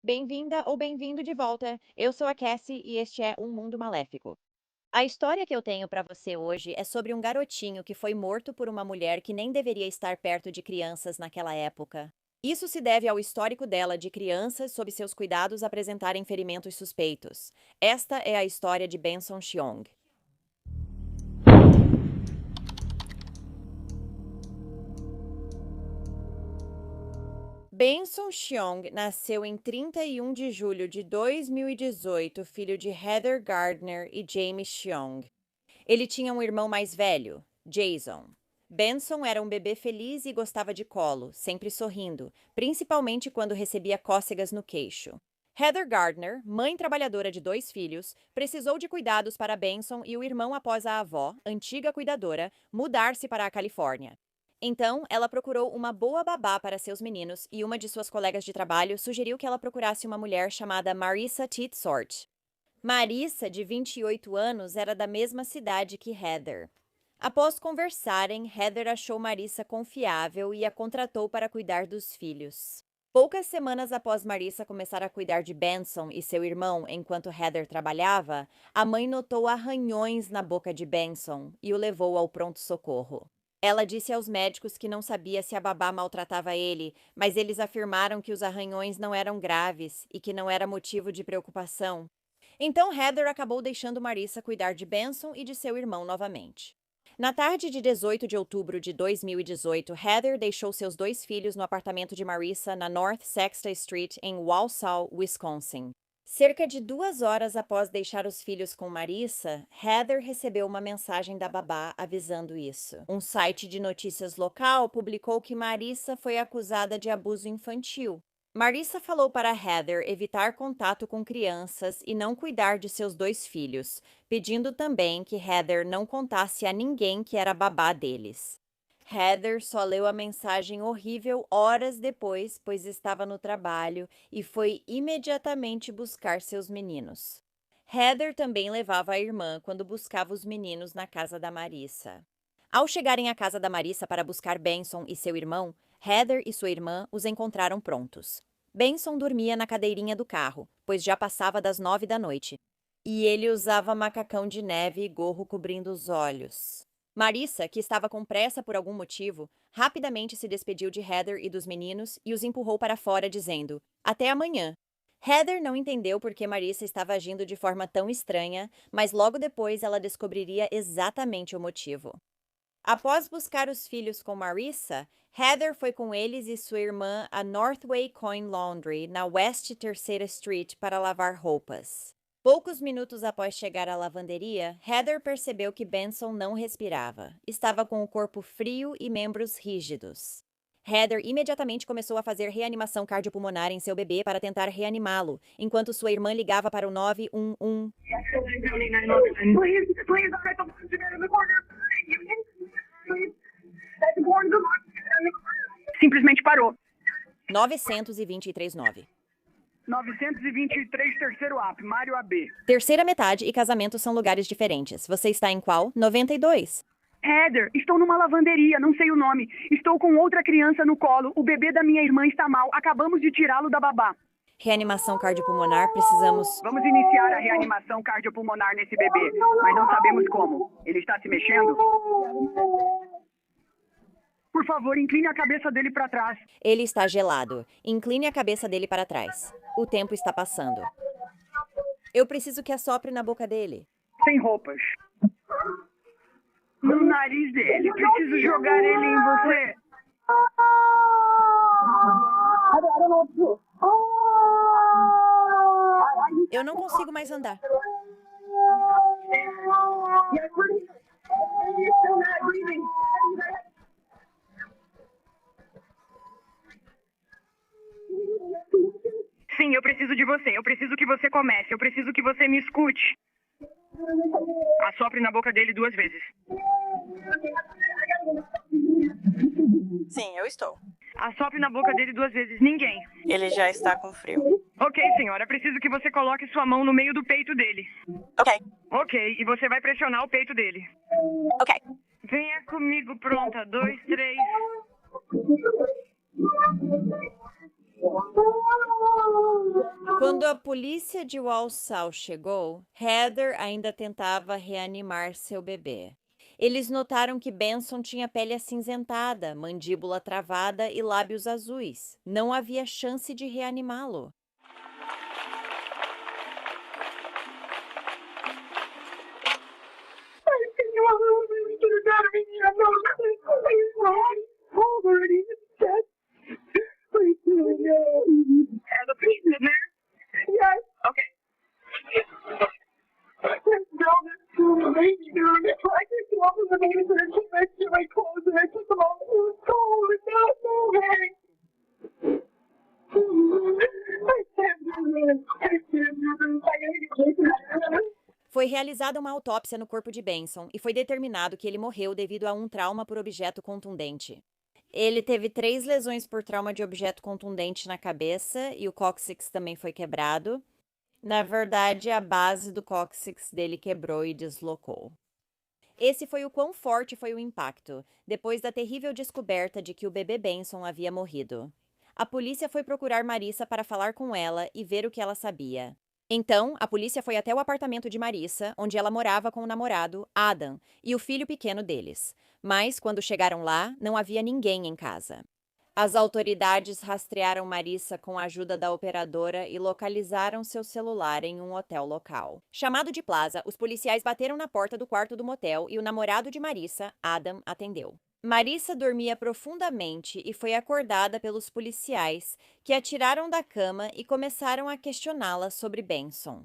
Bem-vinda ou bem-vindo de volta. Eu sou a Cassie e este é Um Mundo Maléfico. A história que eu tenho para você hoje é sobre um garotinho que foi morto por uma mulher que nem deveria estar perto de crianças naquela época. Isso se deve ao histórico dela de crianças sob seus cuidados apresentarem ferimentos suspeitos. Esta é a história de Benson Cheong. Benson Cheong nasceu em 31 de julho de 2018, filho de Heather Gardner e Jamie Cheong. Ele tinha um irmão mais velho, Jason. Benson era um bebê feliz e gostava de colo, sempre sorrindo, principalmente quando recebia cócegas no queixo. Heather Gardner, mãe trabalhadora de 2 filhos, precisou de cuidados para Benson e o irmão após a avó, antiga cuidadora, mudar-se para a Califórnia. Então, ela procurou uma boa babá para seus meninos e uma de suas colegas de trabalho sugeriu que ela procurasse uma mulher chamada Marissa Titsort. Marissa, de 28 anos, era da mesma cidade que Heather. Após conversarem, Heather achou Marissa confiável e a contratou para cuidar dos filhos. Poucas semanas após Marissa começar a cuidar de Benson e seu irmão enquanto Heather trabalhava, a mãe notou arranhões na boca de Benson e o levou ao pronto-socorro. Ela disse aos médicos que não sabia se a babá maltratava ele, mas eles afirmaram que os arranhões não eram graves e que não era motivo de preocupação. Então Heather acabou deixando Marissa cuidar de Benson e de seu irmão novamente. Na tarde de 18 de outubro de 2018, Heather deixou seus 2 filhos no apartamento de Marissa na North Sexta Street, em Wausau, Wisconsin. Cerca de 2 horas após deixar os filhos com Marissa, Heather recebeu uma mensagem da babá avisando isso. Um site de notícias local publicou que Marissa foi acusada de abuso infantil. Marissa falou para Heather evitar contato com crianças e não cuidar de seus 2 filhos, pedindo também que Heather não contasse a ninguém que era babá deles. Heather só leu a mensagem horrível horas depois, pois estava no trabalho, e foi imediatamente buscar seus meninos. Heather também levava a irmã quando buscava os meninos na casa da Marissa. Ao chegarem à casa da Marissa para buscar Benson e seu irmão, Heather e sua irmã os encontraram prontos. Benson dormia na cadeirinha do carro, pois já passava das 9 da noite. E ele usava macacão de neve e gorro cobrindo os olhos. Marissa, que estava com pressa por algum motivo, rapidamente se despediu de Heather e dos meninos e os empurrou para fora, dizendo: "Até amanhã." Heather não entendeu por que Marissa estava agindo de forma tão estranha, mas logo depois ela descobriria exatamente o motivo. Após buscar os filhos com Marissa, Heather foi com eles e sua irmã a Northway Coin Laundry, na West Terceira Street, para lavar roupas. Poucos minutos após chegar à lavanderia, Heather percebeu que Benson não respirava. Estava com o corpo frio e membros rígidos. Heather imediatamente começou a fazer reanimação cardiopulmonar em seu bebê para tentar reanimá-lo, enquanto sua irmã ligava para o 911. Simplesmente parou. 923-9. 923, terceiro app, Mário AB. Terceira metade e casamento são lugares diferentes. Você está em qual? 92. Heather, estou numa lavanderia, não sei o nome. Estou com outra criança no colo. O bebê da minha irmã está mal. Acabamos de tirá-lo da babá. Reanimação cardiopulmonar, precisamos... Vamos iniciar a reanimação cardiopulmonar nesse bebê, mas não sabemos como. Ele está se mexendo? Por favor, incline a cabeça dele para trás. Ele está gelado. Incline a cabeça dele para trás. O tempo está passando. Eu preciso que assopre na boca dele. Sem roupas. No nariz dele. Preciso jogar ele em você. Eu não consigo mais andar. Sim, eu preciso de você. Eu preciso que você comece. Eu preciso que você me escute. Assopre na boca dele 2 vezes. Sim, eu estou. Assopre na boca dele 2 vezes. Ninguém. Ele já está com frio. Ok, senhora. Preciso que você coloque sua mão no meio do peito dele. Ok. Ok, e você vai pressionar o peito dele. Ok. Venha comigo, pronta. 2, 3. Quando a polícia de Walsall chegou, Heather ainda tentava reanimar seu bebê. Eles notaram que Benson tinha pele acinzentada, mandíbula travada e lábios azuis. Não havia chance de reanimá-lo. Foi realizada uma autópsia no corpo de Benson e foi determinado que ele morreu devido a um trauma por objeto contundente. Ele teve 3 lesões por trauma de objeto contundente na cabeça e o cóccix também foi quebrado. Na verdade, a base do cóccix dele quebrou e deslocou. Esse foi o quão forte foi o impacto, depois da terrível descoberta de que o bebê Benson havia morrido. A polícia foi procurar Marissa para falar com ela e ver o que ela sabia. Então, a polícia foi até o apartamento de Marissa, onde ela morava com o namorado, Adam, e o filho pequeno deles. Mas, quando chegaram lá, não havia ninguém em casa. As autoridades rastrearam Marissa com a ajuda da operadora e localizaram seu celular em um hotel local. Chamado de Plaza, os policiais bateram na porta do quarto do motel e o namorado de Marissa, Adam, atendeu. Marissa dormia profundamente e foi acordada pelos policiais, que a tiraram da cama e começaram a questioná-la sobre Benson.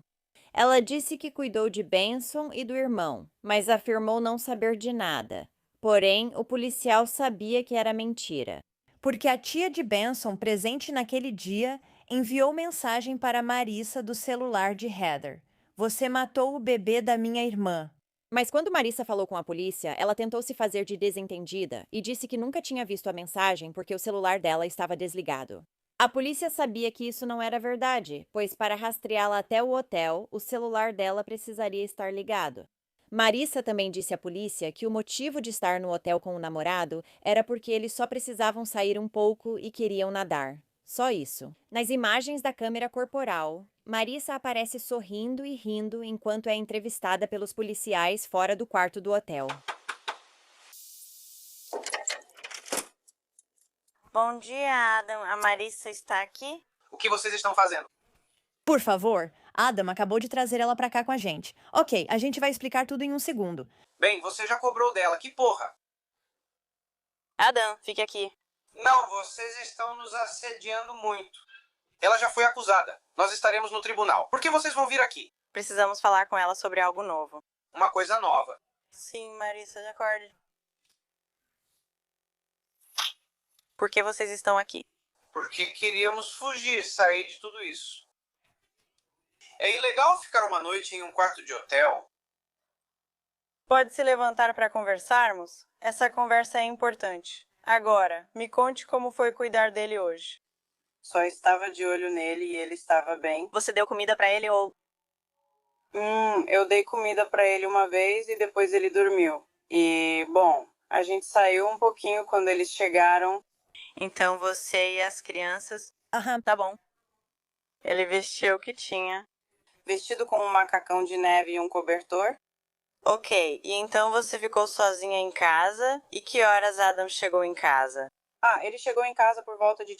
Ela disse que cuidou de Benson e do irmão, mas afirmou não saber de nada. Porém, o policial sabia que era mentira, porque a tia de Benson, presente naquele dia, enviou mensagem para Marissa do celular de Heather. Você matou o bebê da minha irmã. Mas quando Marissa falou com a polícia, ela tentou se fazer de desentendida e disse que nunca tinha visto a mensagem porque o celular dela estava desligado. A polícia sabia que isso não era verdade, pois para rastreá-la até o hotel, o celular dela precisaria estar ligado. Marissa também disse à polícia que o motivo de estar no hotel com o namorado era porque eles só precisavam sair um pouco e queriam nadar. Só isso. Nas imagens da câmera corporal, Marissa aparece sorrindo e rindo enquanto é entrevistada pelos policiais fora do quarto do hotel. Bom dia, Adam. A Marissa está aqui? O que vocês estão fazendo? Por favor, Adam acabou de trazer ela pra cá com a gente. Ok, a gente vai explicar tudo em um segundo. Bem, você já cobrou dela, que porra? Adam, fique aqui. Não, vocês estão nos assediando muito. Ela já foi acusada. Nós estaremos no tribunal. Por que vocês vão vir aqui? Precisamos falar com ela sobre algo novo. Uma coisa nova. Sim, Marissa, acorde. Por que vocês estão aqui? Porque queríamos fugir, sair de tudo isso. É ilegal ficar uma noite em um quarto de hotel? Pode se levantar para conversarmos? Essa conversa é importante. Agora, me conte como foi cuidar dele hoje. Só estava de olho nele e ele estava bem. Você deu comida para ele ou... Eu dei comida para ele uma vez e depois ele dormiu. E, bom, a gente saiu um pouquinho quando eles chegaram. Então você e as crianças... Aham. Tá bom. Ele vestiu o que tinha. Vestido com um macacão de neve e um cobertor. Ok, e então você ficou sozinha em casa? E que horas Adam chegou em casa? Ele chegou em casa por volta de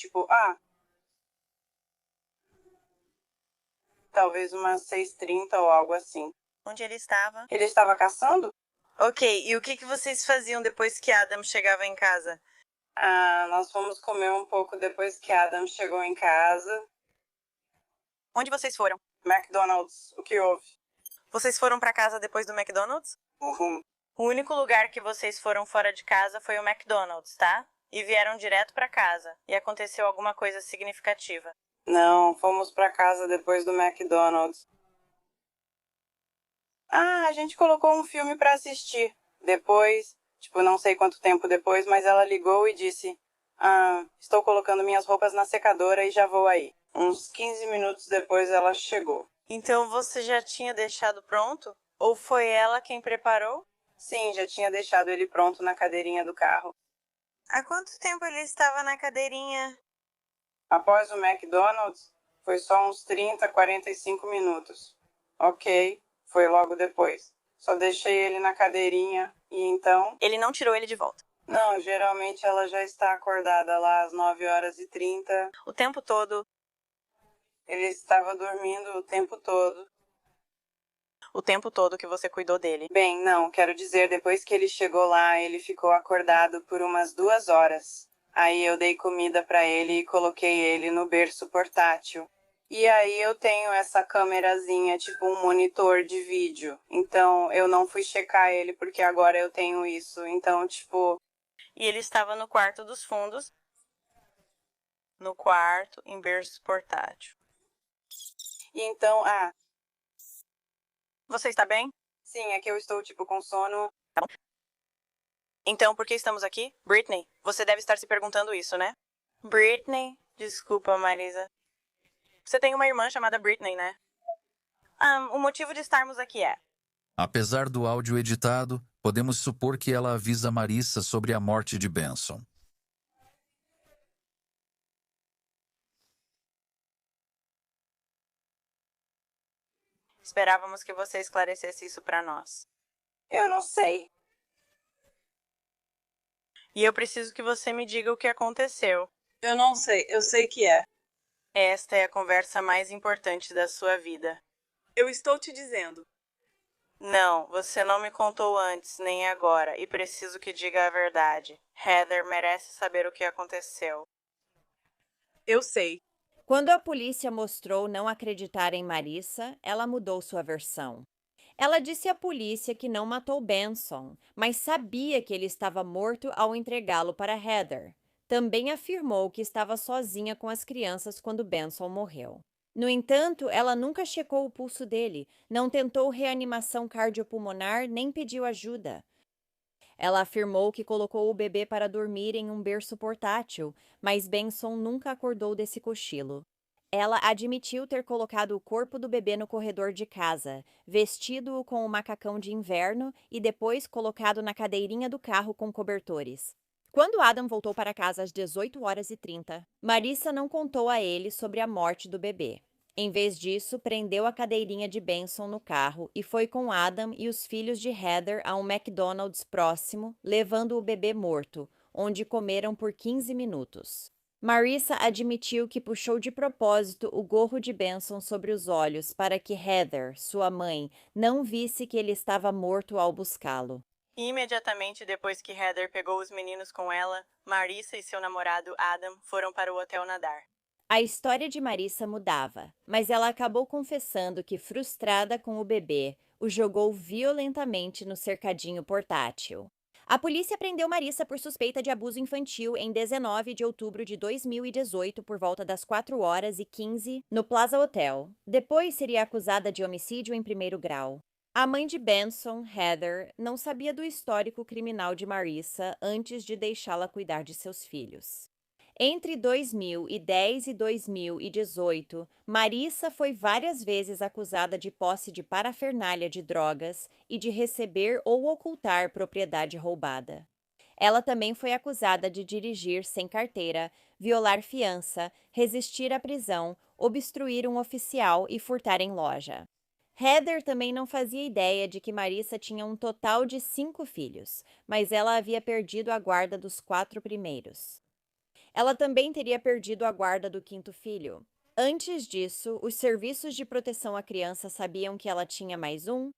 talvez umas 6h30 ou algo assim. Onde ele estava? Ele estava caçando? Ok, e o que vocês faziam depois que Adam chegava em casa? Nós fomos comer um pouco depois que Adam chegou em casa. Onde vocês foram? McDonald's, o que houve? Vocês foram para casa depois do McDonald's? Uhum. O único lugar que vocês foram fora de casa foi o McDonald's, tá? E vieram direto para casa. E aconteceu alguma coisa significativa. Não, fomos para casa depois do McDonald's. A gente colocou um filme para assistir. Depois, não sei quanto tempo depois, mas ela ligou e disse: estou colocando minhas roupas na secadora e já vou aí. Uns 15 minutos depois ela chegou. Então você já tinha deixado pronto? Ou foi ela quem preparou? Sim, já tinha deixado ele pronto na cadeirinha do carro. Há quanto tempo ele estava na cadeirinha? Após o McDonald's, Foi só uns 30, 45 minutos. Ok, foi logo depois. Só deixei ele na cadeirinha e então... Ele não tirou ele de volta. Não, geralmente ela já está acordada lá às 9h30. O tempo todo. Ele estava dormindo o tempo todo. O tempo todo que você cuidou dele. Bem, não, quero dizer, depois que ele chegou lá, ele ficou acordado por umas 2 horas. Aí eu dei comida para ele e coloquei ele no berço portátil. E aí eu tenho essa câmerazinha, tipo um monitor de vídeo. Então eu não fui checar ele porque agora eu tenho isso. Então, tipo... E ele estava no quarto dos fundos. No quarto, em berço portátil. E então, Você está bem? sim, é que eu estou, tipo, com sono. Então, por que estamos aqui? Britney, você deve estar se perguntando isso, né? Britney? Desculpa, Marisa. Você tem uma irmã chamada Britney, né? O motivo de estarmos aqui é... Apesar do áudio editado, podemos supor que ela avisa Marissa sobre a morte de Benson. Esperávamos que você esclarecesse isso pra nós. Eu não sei. E eu preciso que você me diga o que aconteceu. Eu não sei, eu sei que é. Esta é a conversa mais importante da sua vida. Eu estou te dizendo. Não, você não me contou antes, nem agora, e preciso que diga a verdade. Heather merece saber o que aconteceu. Eu sei. Quando a polícia mostrou não acreditar em Marissa, ela mudou sua versão. Ela disse à polícia que não matou Benson, mas sabia que ele estava morto ao entregá-lo para Heather. Também afirmou que estava sozinha com as crianças quando Benson morreu. No entanto, ela nunca checou o pulso dele, não tentou reanimação cardiopulmonar nem pediu ajuda. Ela afirmou que colocou o bebê para dormir em um berço portátil, mas Benson nunca acordou desse cochilo. Ela admitiu ter colocado o corpo do bebê no corredor de casa, vestido-o com o macacão de inverno e depois colocado na cadeirinha do carro com cobertores. Quando Adam voltou para casa às 18h30, Marissa não contou a ele sobre a morte do bebê. Em vez disso, prendeu a cadeirinha de Benson no carro e foi com Adam e os filhos de Heather a um McDonald's próximo, levando o bebê morto, onde comeram por 15 minutos. Marissa admitiu que puxou de propósito o gorro de Benson sobre os olhos para que Heather, sua mãe, não visse que ele estava morto ao buscá-lo. Imediatamente depois que Heather pegou os meninos com ela, Marissa e seu namorado Adam foram para o hotel nadar. A história de Marissa mudava, mas ela acabou confessando que, frustrada com o bebê, o jogou violentamente no cercadinho portátil. A polícia prendeu Marissa por suspeita de abuso infantil em 19 de outubro de 2018, por volta das 4h15, no Plaza Hotel. Depois seria acusada de homicídio em primeiro grau. A mãe de Benson, Heather, não sabia do histórico criminal de Marissa antes de deixá-la cuidar de seus filhos. Entre 2010 e 2018, Marissa foi várias vezes acusada de posse de parafernália de drogas e de receber ou ocultar propriedade roubada. Ela também foi acusada de dirigir sem carteira, violar fiança, resistir à prisão, obstruir um oficial e furtar em loja. Heather também não fazia ideia de que Marissa tinha um total de 5 filhos, mas ela havia perdido a guarda dos 4 primeiros. Ela também teria perdido a guarda do 5º filho. Antes disso, os serviços de proteção à criança sabiam que ela tinha mais um.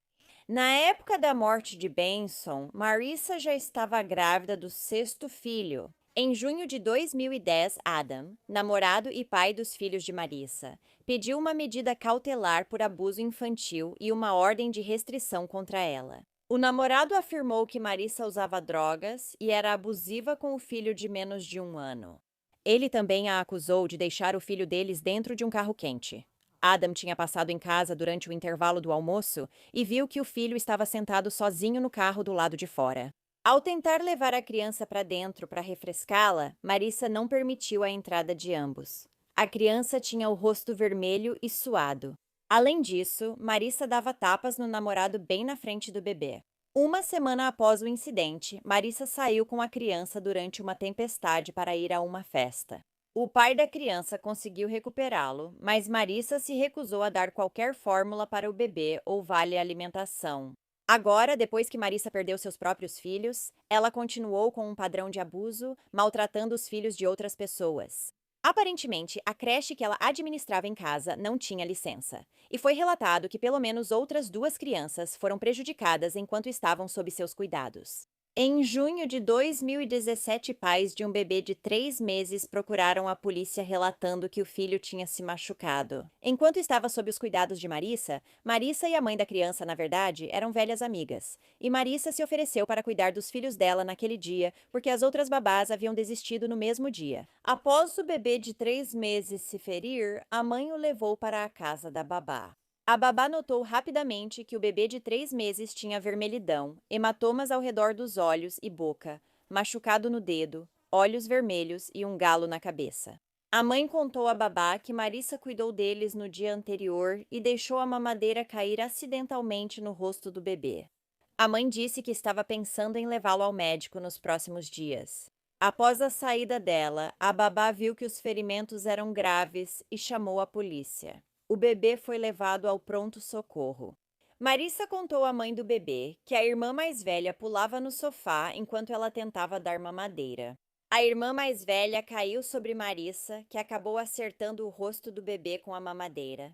Na época da morte de Benson, Marissa já estava grávida do 6º filho. Em junho de 2010, Adam, namorado e pai dos filhos de Marissa, pediu uma medida cautelar por abuso infantil e uma ordem de restrição contra ela. O namorado afirmou que Marissa usava drogas e era abusiva com o filho de menos de 1 ano. Ele também a acusou de deixar o filho deles dentro de um carro quente. Adam tinha passado em casa durante o intervalo do almoço e viu que o filho estava sentado sozinho no carro do lado de fora. Ao tentar levar a criança para dentro para refrescá-la, Marissa não permitiu a entrada de ambos. A criança tinha o rosto vermelho e suado. Além disso, Marissa dava tapas no namorado bem na frente do bebê. Uma semana após o incidente, Marissa saiu com a criança durante uma tempestade para ir a uma festa. O pai da criança conseguiu recuperá-lo, mas Marissa se recusou a dar qualquer fórmula para o bebê ou vale-alimentação. Agora, depois que Marissa perdeu seus próprios filhos, ela continuou com um padrão de abuso, maltratando os filhos de outras pessoas. Aparentemente, a creche que ela administrava em casa não tinha licença, e foi relatado que pelo menos outras 2 crianças foram prejudicadas enquanto estavam sob seus cuidados. Em junho de 2017, pais de um bebê de 3 meses procuraram a polícia relatando que o filho tinha se machucado. Enquanto estava sob os cuidados de Marissa, Marissa e a mãe da criança, na verdade, eram velhas amigas. E Marissa se ofereceu para cuidar dos filhos dela naquele dia, porque as outras babás haviam desistido no mesmo dia. Após o bebê de 3 meses se ferir, a mãe o levou para a casa da babá. A babá notou rapidamente que o bebê de 3 meses tinha vermelhidão, hematomas ao redor dos olhos e boca, machucado no dedo, olhos vermelhos e um galo na cabeça. A mãe contou à babá que Marissa cuidou deles no dia anterior e deixou a mamadeira cair acidentalmente no rosto do bebê. A mãe disse que estava pensando em levá-lo ao médico nos próximos dias. Após a saída dela, a babá viu que os ferimentos eram graves e chamou a polícia. O bebê foi levado ao pronto-socorro. Marissa contou à mãe do bebê que a irmã mais velha pulava no sofá enquanto ela tentava dar mamadeira. A irmã mais velha caiu sobre Marissa, que acabou acertando o rosto do bebê com a mamadeira.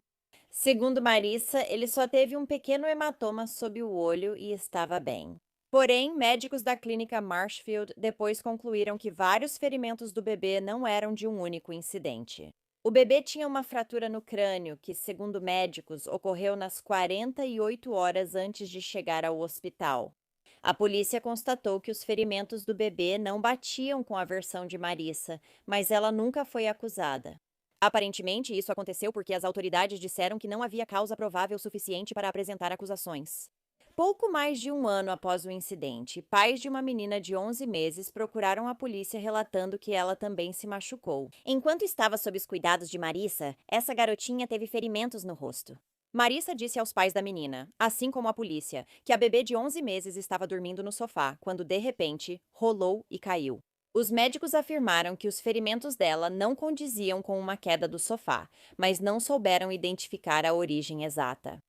Segundo Marissa, ele só teve um pequeno hematoma sob o olho e estava bem. Porém, médicos da clínica Marshfield depois concluíram que vários ferimentos do bebê não eram de um único incidente. O bebê tinha uma fratura no crânio que, segundo médicos, ocorreu nas 48 horas antes de chegar ao hospital. A polícia constatou que os ferimentos do bebê não batiam com a versão de Marissa, mas ela nunca foi acusada. Aparentemente, isso aconteceu porque as autoridades disseram que não havia causa provável suficiente para apresentar acusações. Pouco mais de um ano após o incidente, pais de uma menina de 11 meses procuraram a polícia relatando que ela também se machucou. Enquanto estava sob os cuidados de Marissa, essa garotinha teve ferimentos no rosto. Marissa disse aos pais da menina, assim como a polícia, que a bebê de 11 meses estava dormindo no sofá quando, de repente, rolou e caiu. Os médicos afirmaram que os ferimentos dela não condiziam com uma queda do sofá, mas não souberam identificar a origem exata.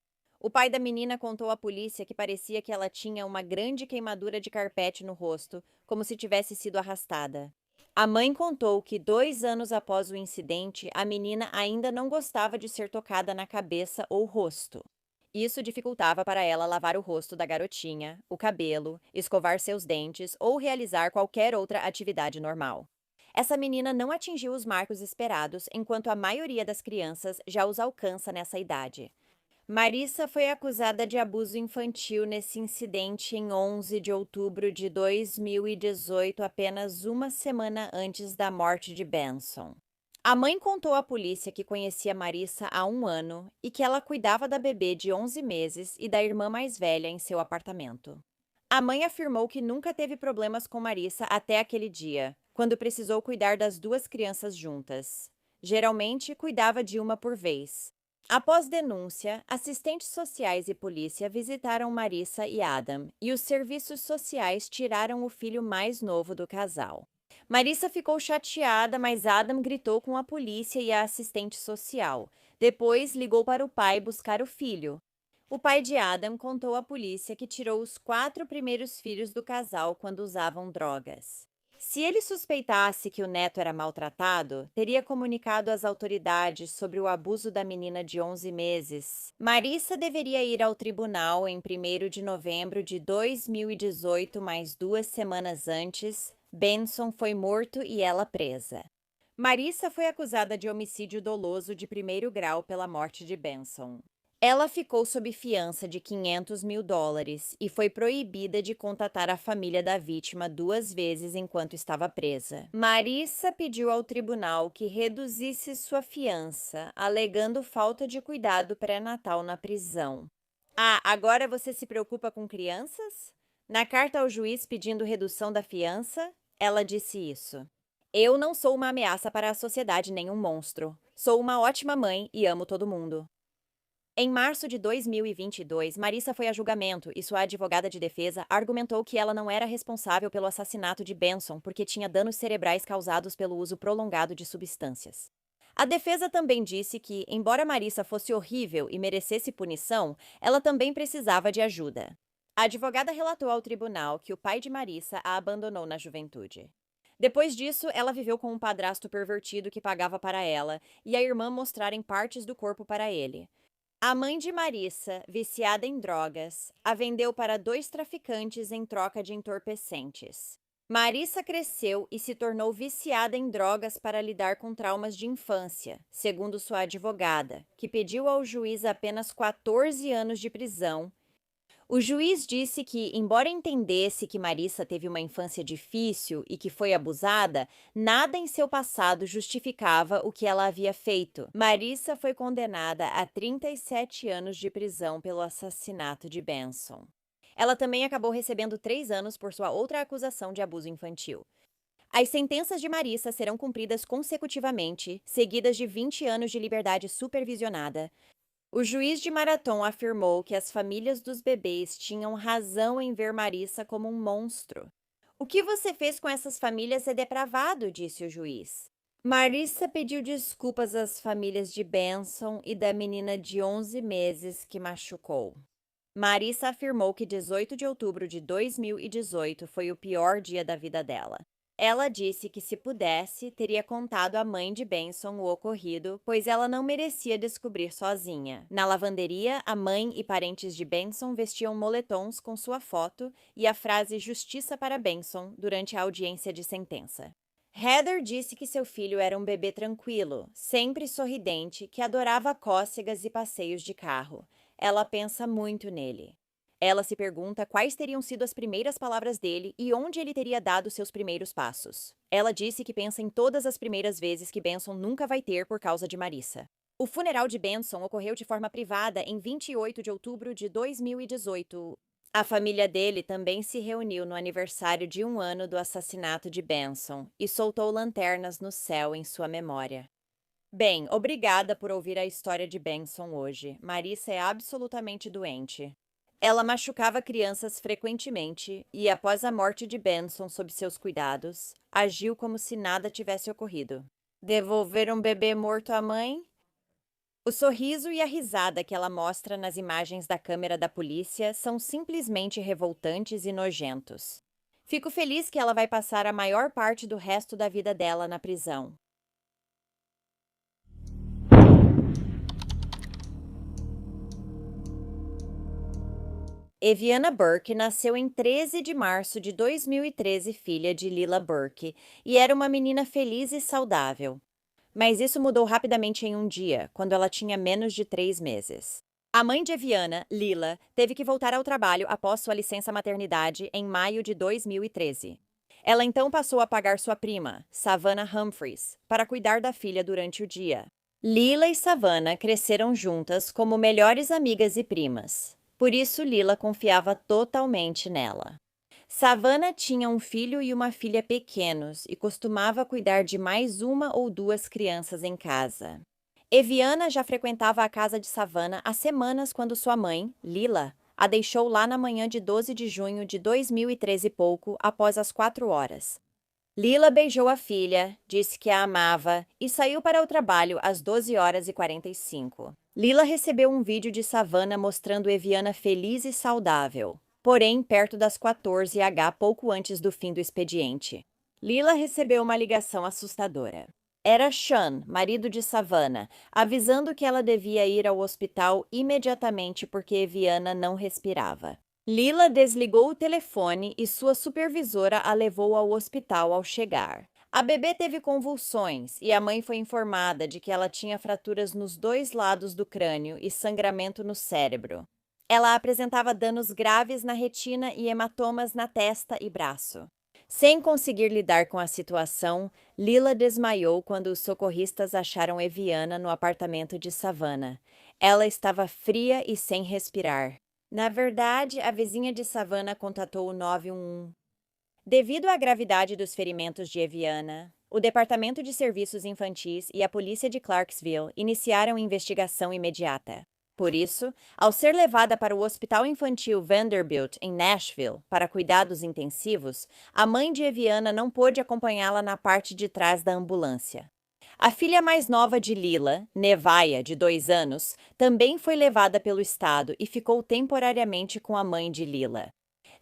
O pai da menina contou à polícia que parecia que ela tinha uma grande queimadura de carpete no rosto, como se tivesse sido arrastada. A mãe contou que 2 anos após o incidente, a menina ainda não gostava de ser tocada na cabeça ou rosto. Isso dificultava para ela lavar o rosto da garotinha, o cabelo, escovar seus dentes ou realizar qualquer outra atividade normal. Essa menina não atingiu os marcos esperados, enquanto a maioria das crianças já os alcança nessa idade. Marissa foi acusada de abuso infantil nesse incidente em 11 de outubro de 2018, apenas uma semana antes da morte de Benson. A mãe contou à polícia que conhecia Marissa há 1 ano e que ela cuidava da bebê de 11 meses e da irmã mais velha em seu apartamento. A mãe afirmou que nunca teve problemas com Marissa até aquele dia, quando precisou cuidar das 2 crianças juntas. Geralmente, cuidava de uma por vez. Após denúncia, assistentes sociais e polícia visitaram Marissa e Adam, e os serviços sociais tiraram o filho mais novo do casal. Marissa ficou chateada, mas Adam gritou com a polícia e a assistente social. Depois, ligou para o pai buscar o filho. O pai de Adam contou à polícia que tirou os 4 primeiros filhos do casal quando usavam drogas. Se ele suspeitasse que o neto era maltratado, teria comunicado às autoridades sobre o abuso da menina de 11 meses. Marissa deveria ir ao tribunal em 1º de novembro de 2018, mais 2 semanas antes. Benson foi morto e ela presa. Marissa foi acusada de homicídio doloso de 1º grau pela morte de Benson. Ela ficou sob fiança de $500 mil e foi proibida de contatar a família da vítima 2 vezes enquanto estava presa. Marissa pediu ao tribunal que reduzisse sua fiança, alegando falta de cuidado pré-natal na prisão. Ah, agora você se preocupa com crianças? Na carta ao juiz pedindo redução da fiança, ela disse isso. Eu não sou uma ameaça para a sociedade nem um monstro. Sou uma ótima mãe e amo todo mundo. Em março de 2022, Marissa foi a julgamento e sua advogada de defesa argumentou que ela não era responsável pelo assassinato de Benson porque tinha danos cerebrais causados pelo uso prolongado de substâncias. A defesa também disse que, embora Marissa fosse horrível e merecesse punição, ela também precisava de ajuda. A advogada relatou ao tribunal que o pai de Marissa a abandonou na juventude. Depois disso, ela viveu com um padrasto pervertido que pagava para ela e a irmã mostrarem partes do corpo para ele. A mãe de Marissa, viciada em drogas, a vendeu para 2 traficantes em troca de entorpecentes. Marissa cresceu e se tornou viciada em drogas para lidar com traumas de infância, segundo sua advogada, que pediu ao juiz apenas 14 anos de prisão. O juiz disse que, embora entendesse que Marissa teve uma infância difícil e que foi abusada, nada em seu passado justificava o que ela havia feito. Marissa foi condenada a 37 anos de prisão pelo assassinato de Benson. Ela também acabou recebendo 3 anos por sua outra acusação de abuso infantil. As sentenças de Marissa serão cumpridas consecutivamente, seguidas de 20 anos de liberdade supervisionada. O juiz de Marathon afirmou que as famílias dos bebês tinham razão em ver Marissa como um monstro. O que você fez com essas famílias é depravado, disse o juiz. Marissa pediu desculpas às famílias de Benson e da menina de 11 meses que machucou. Marissa afirmou que 18 de outubro de 2018 foi o pior dia da vida dela. Ela disse que, se pudesse, teria contado à mãe de Benson o ocorrido, pois ela não merecia descobrir sozinha. Na lavanderia, a mãe e parentes de Benson vestiam moletons com sua foto e a frase "Justiça para Benson" durante a audiência de sentença. Heather disse que seu filho era um bebê tranquilo, sempre sorridente, que adorava cócegas e passeios de carro. Ela pensa muito nele. Ela se pergunta quais teriam sido as primeiras palavras dele e onde ele teria dado seus primeiros passos. Ela disse que pensa em todas as primeiras vezes que Benson nunca vai ter por causa de Marissa. O funeral de Benson ocorreu de forma privada em 28 de outubro de 2018. A família dele também se reuniu no aniversário de 1 ano do assassinato de Benson e soltou lanternas no céu em sua memória. Bem, obrigada por ouvir a história de Benson hoje. Marissa é absolutamente doente. Ela machucava crianças frequentemente e, após a morte de Benson sob seus cuidados, agiu como se nada tivesse ocorrido. Devolver um bebê morto à mãe? O sorriso e a risada que ela mostra nas imagens da câmera da polícia são simplesmente revoltantes e nojentos. Fico feliz que ela vai passar a maior parte do resto da vida dela na prisão. Eviana Burke nasceu em 13 de março de 2013, filha de Lila Burke, e era uma menina feliz e saudável. Mas isso mudou rapidamente em um dia, quando ela tinha menos de 3 meses. A mãe de Eviana, Lila, teve que voltar ao trabalho após sua licença maternidade em maio de 2013. Ela então passou a pagar sua prima, Savannah Humphries, para cuidar da filha durante o dia. Lila e Savannah cresceram juntas como melhores amigas e primas. Por isso, Lila confiava totalmente nela. Savannah tinha um filho e uma filha pequenos e costumava cuidar de mais 1 ou 2 crianças em casa. Eviana já frequentava a casa de Savannah há semanas quando sua mãe, Lila, a deixou lá na manhã de 12 de junho de 2013 e pouco, após as 4 horas. Lila beijou a filha, disse que a amava e saiu para o trabalho às 12h45. Lila recebeu um vídeo de Savannah mostrando Eviana feliz e saudável, porém perto das 14h pouco antes do fim do expediente. Lila recebeu uma ligação assustadora. Era Sean, marido de Savannah, avisando que ela devia ir ao hospital imediatamente porque Eviana não respirava. Lila desligou o telefone e sua supervisora a levou ao hospital ao chegar. A bebê teve convulsões e a mãe foi informada de que ela tinha fraturas nos 2 lados do crânio e sangramento no cérebro. Ela apresentava danos graves na retina e hematomas na testa e braço. Sem conseguir lidar com a situação, Lila desmaiou quando os socorristas acharam Eviana no apartamento de Savannah. Ela estava fria e sem respirar. Na verdade, a vizinha de Savannah contatou o 911. Devido à gravidade dos ferimentos de Eviana, o Departamento de Serviços Infantis e a polícia de Clarksville iniciaram investigação imediata. Por isso, ao ser levada para o Hospital Infantil Vanderbilt, em Nashville, para cuidados intensivos, a mãe de Eviana não pôde acompanhá-la na parte de trás da ambulância. A filha mais nova de Lila, Nevaeh, de 2 anos, também foi levada pelo estado e ficou temporariamente com a mãe de Lila.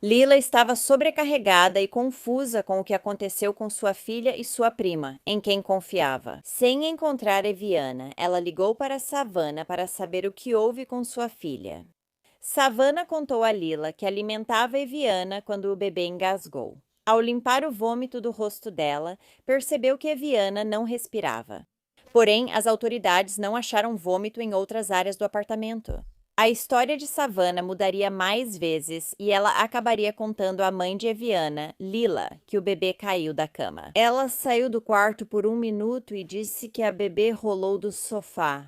Lila estava sobrecarregada e confusa com o que aconteceu com sua filha e sua prima, em quem confiava. Sem encontrar Eviana, ela ligou para Savannah para saber o que houve com sua filha. Savannah contou a Lila que alimentava Eviana quando o bebê engasgou. Ao limpar o vômito do rosto dela, percebeu que Eviana não respirava. Porém, as autoridades não acharam vômito em outras áreas do apartamento. A história de Savannah mudaria mais vezes e ela acabaria contando à mãe de Eviana, Lila, que o bebê caiu da cama. Ela saiu do quarto por 1 minuto e disse que a bebê rolou do sofá.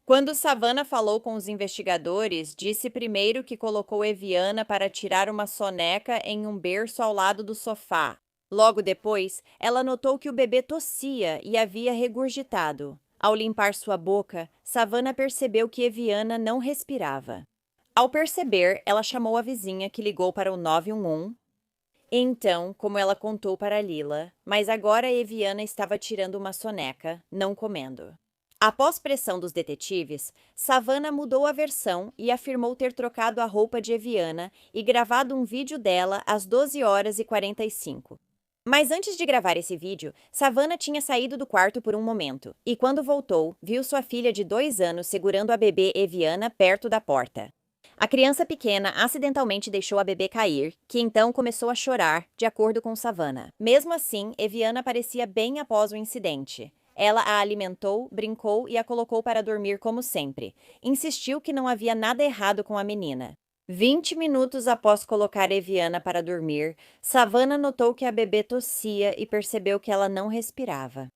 Quando Savannah falou com os investigadores, disse primeiro que colocou Eviana para tirar uma soneca em um berço ao lado do sofá. Logo depois, ela notou que o bebê tossia e havia regurgitado. Ao limpar sua boca, Savannah percebeu que Eviana não respirava. Ao perceber, ela chamou a vizinha, que ligou para o 911. Então, como ela contou para Lila, mas agora Eviana estava tirando uma soneca, não comendo. Após pressão dos detetives, Savannah mudou a versão e afirmou ter trocado a roupa de Eviana e gravado um vídeo dela às 12h45. Mas antes de gravar esse vídeo, Savannah tinha saído do quarto por um momento, e quando voltou, viu sua filha de 2 anos segurando a bebê Eviana perto da porta. A criança pequena acidentalmente deixou a bebê cair, que então começou a chorar, de acordo com Savannah. Mesmo assim, Eviana parecia bem após o incidente. Ela a alimentou, brincou e a colocou para dormir como sempre. Insistiu que não havia nada errado com a menina. 20 minutos após colocar Eviana para dormir, Savannah notou que a bebê tossia e percebeu que ela não respirava.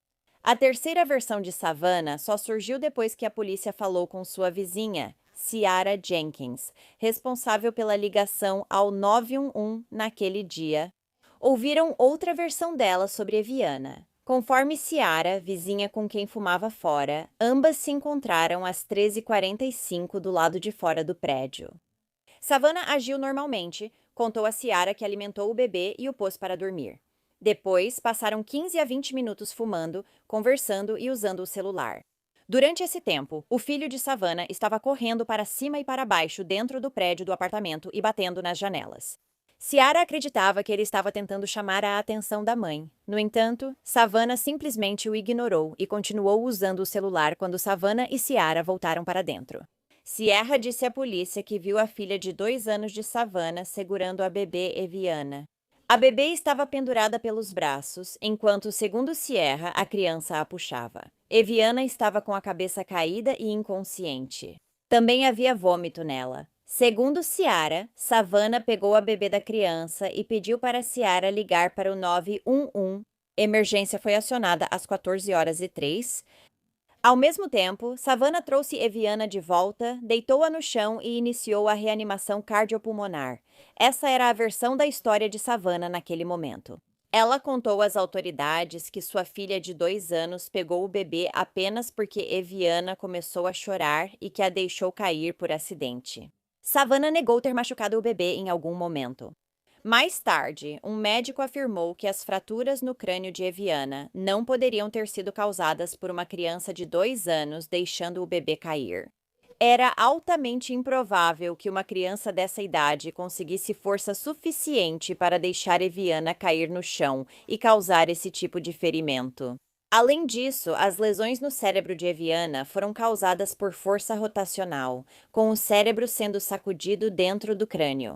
A terceira versão de Savannah só surgiu depois que a polícia falou com sua vizinha, Ciara Jenkins, responsável pela ligação ao 911 naquele dia. Ouviram outra versão dela sobre Eviana. Conforme Ciara, vizinha com quem fumava fora, ambas se encontraram às 13h45 do lado de fora do prédio. Savannah agiu normalmente, contou a Ciara que alimentou o bebê e o pôs para dormir. Depois, passaram 15 a 20 minutos fumando, conversando e usando o celular. Durante esse tempo, o filho de Savannah estava correndo para cima e para baixo dentro do prédio do apartamento e batendo nas janelas. Ciara acreditava que ele estava tentando chamar a atenção da mãe. No entanto, Savannah simplesmente o ignorou e continuou usando o celular quando Savannah e Ciara voltaram para dentro. Sierra disse à polícia que viu a filha de 2 anos de Savannah segurando a bebê Eviana. A bebê estava pendurada pelos braços, enquanto, segundo Sierra, a criança a puxava. Eviana estava com a cabeça caída e inconsciente. Também havia vômito nela. Segundo Ciara, Savannah pegou a bebê da criança e pediu para Ciara ligar para o 911. Emergência foi acionada às 14h03. Ao mesmo tempo, Savannah trouxe Eviana de volta, deitou-a no chão e iniciou a reanimação cardiopulmonar. Essa era a versão da história de Savannah naquele momento. Ela contou às autoridades que sua filha de 2 anos pegou o bebê apenas porque Eviana começou a chorar e que a deixou cair por acidente. Savannah negou ter machucado o bebê em algum momento. Mais tarde, um médico afirmou que as fraturas no crânio de Eviana não poderiam ter sido causadas por uma criança de 2 anos deixando o bebê cair. Era altamente improvável que uma criança dessa idade conseguisse força suficiente para deixar Eviana cair no chão e causar esse tipo de ferimento. Além disso, as lesões no cérebro de Eviana foram causadas por força rotacional, com o cérebro sendo sacudido dentro do crânio.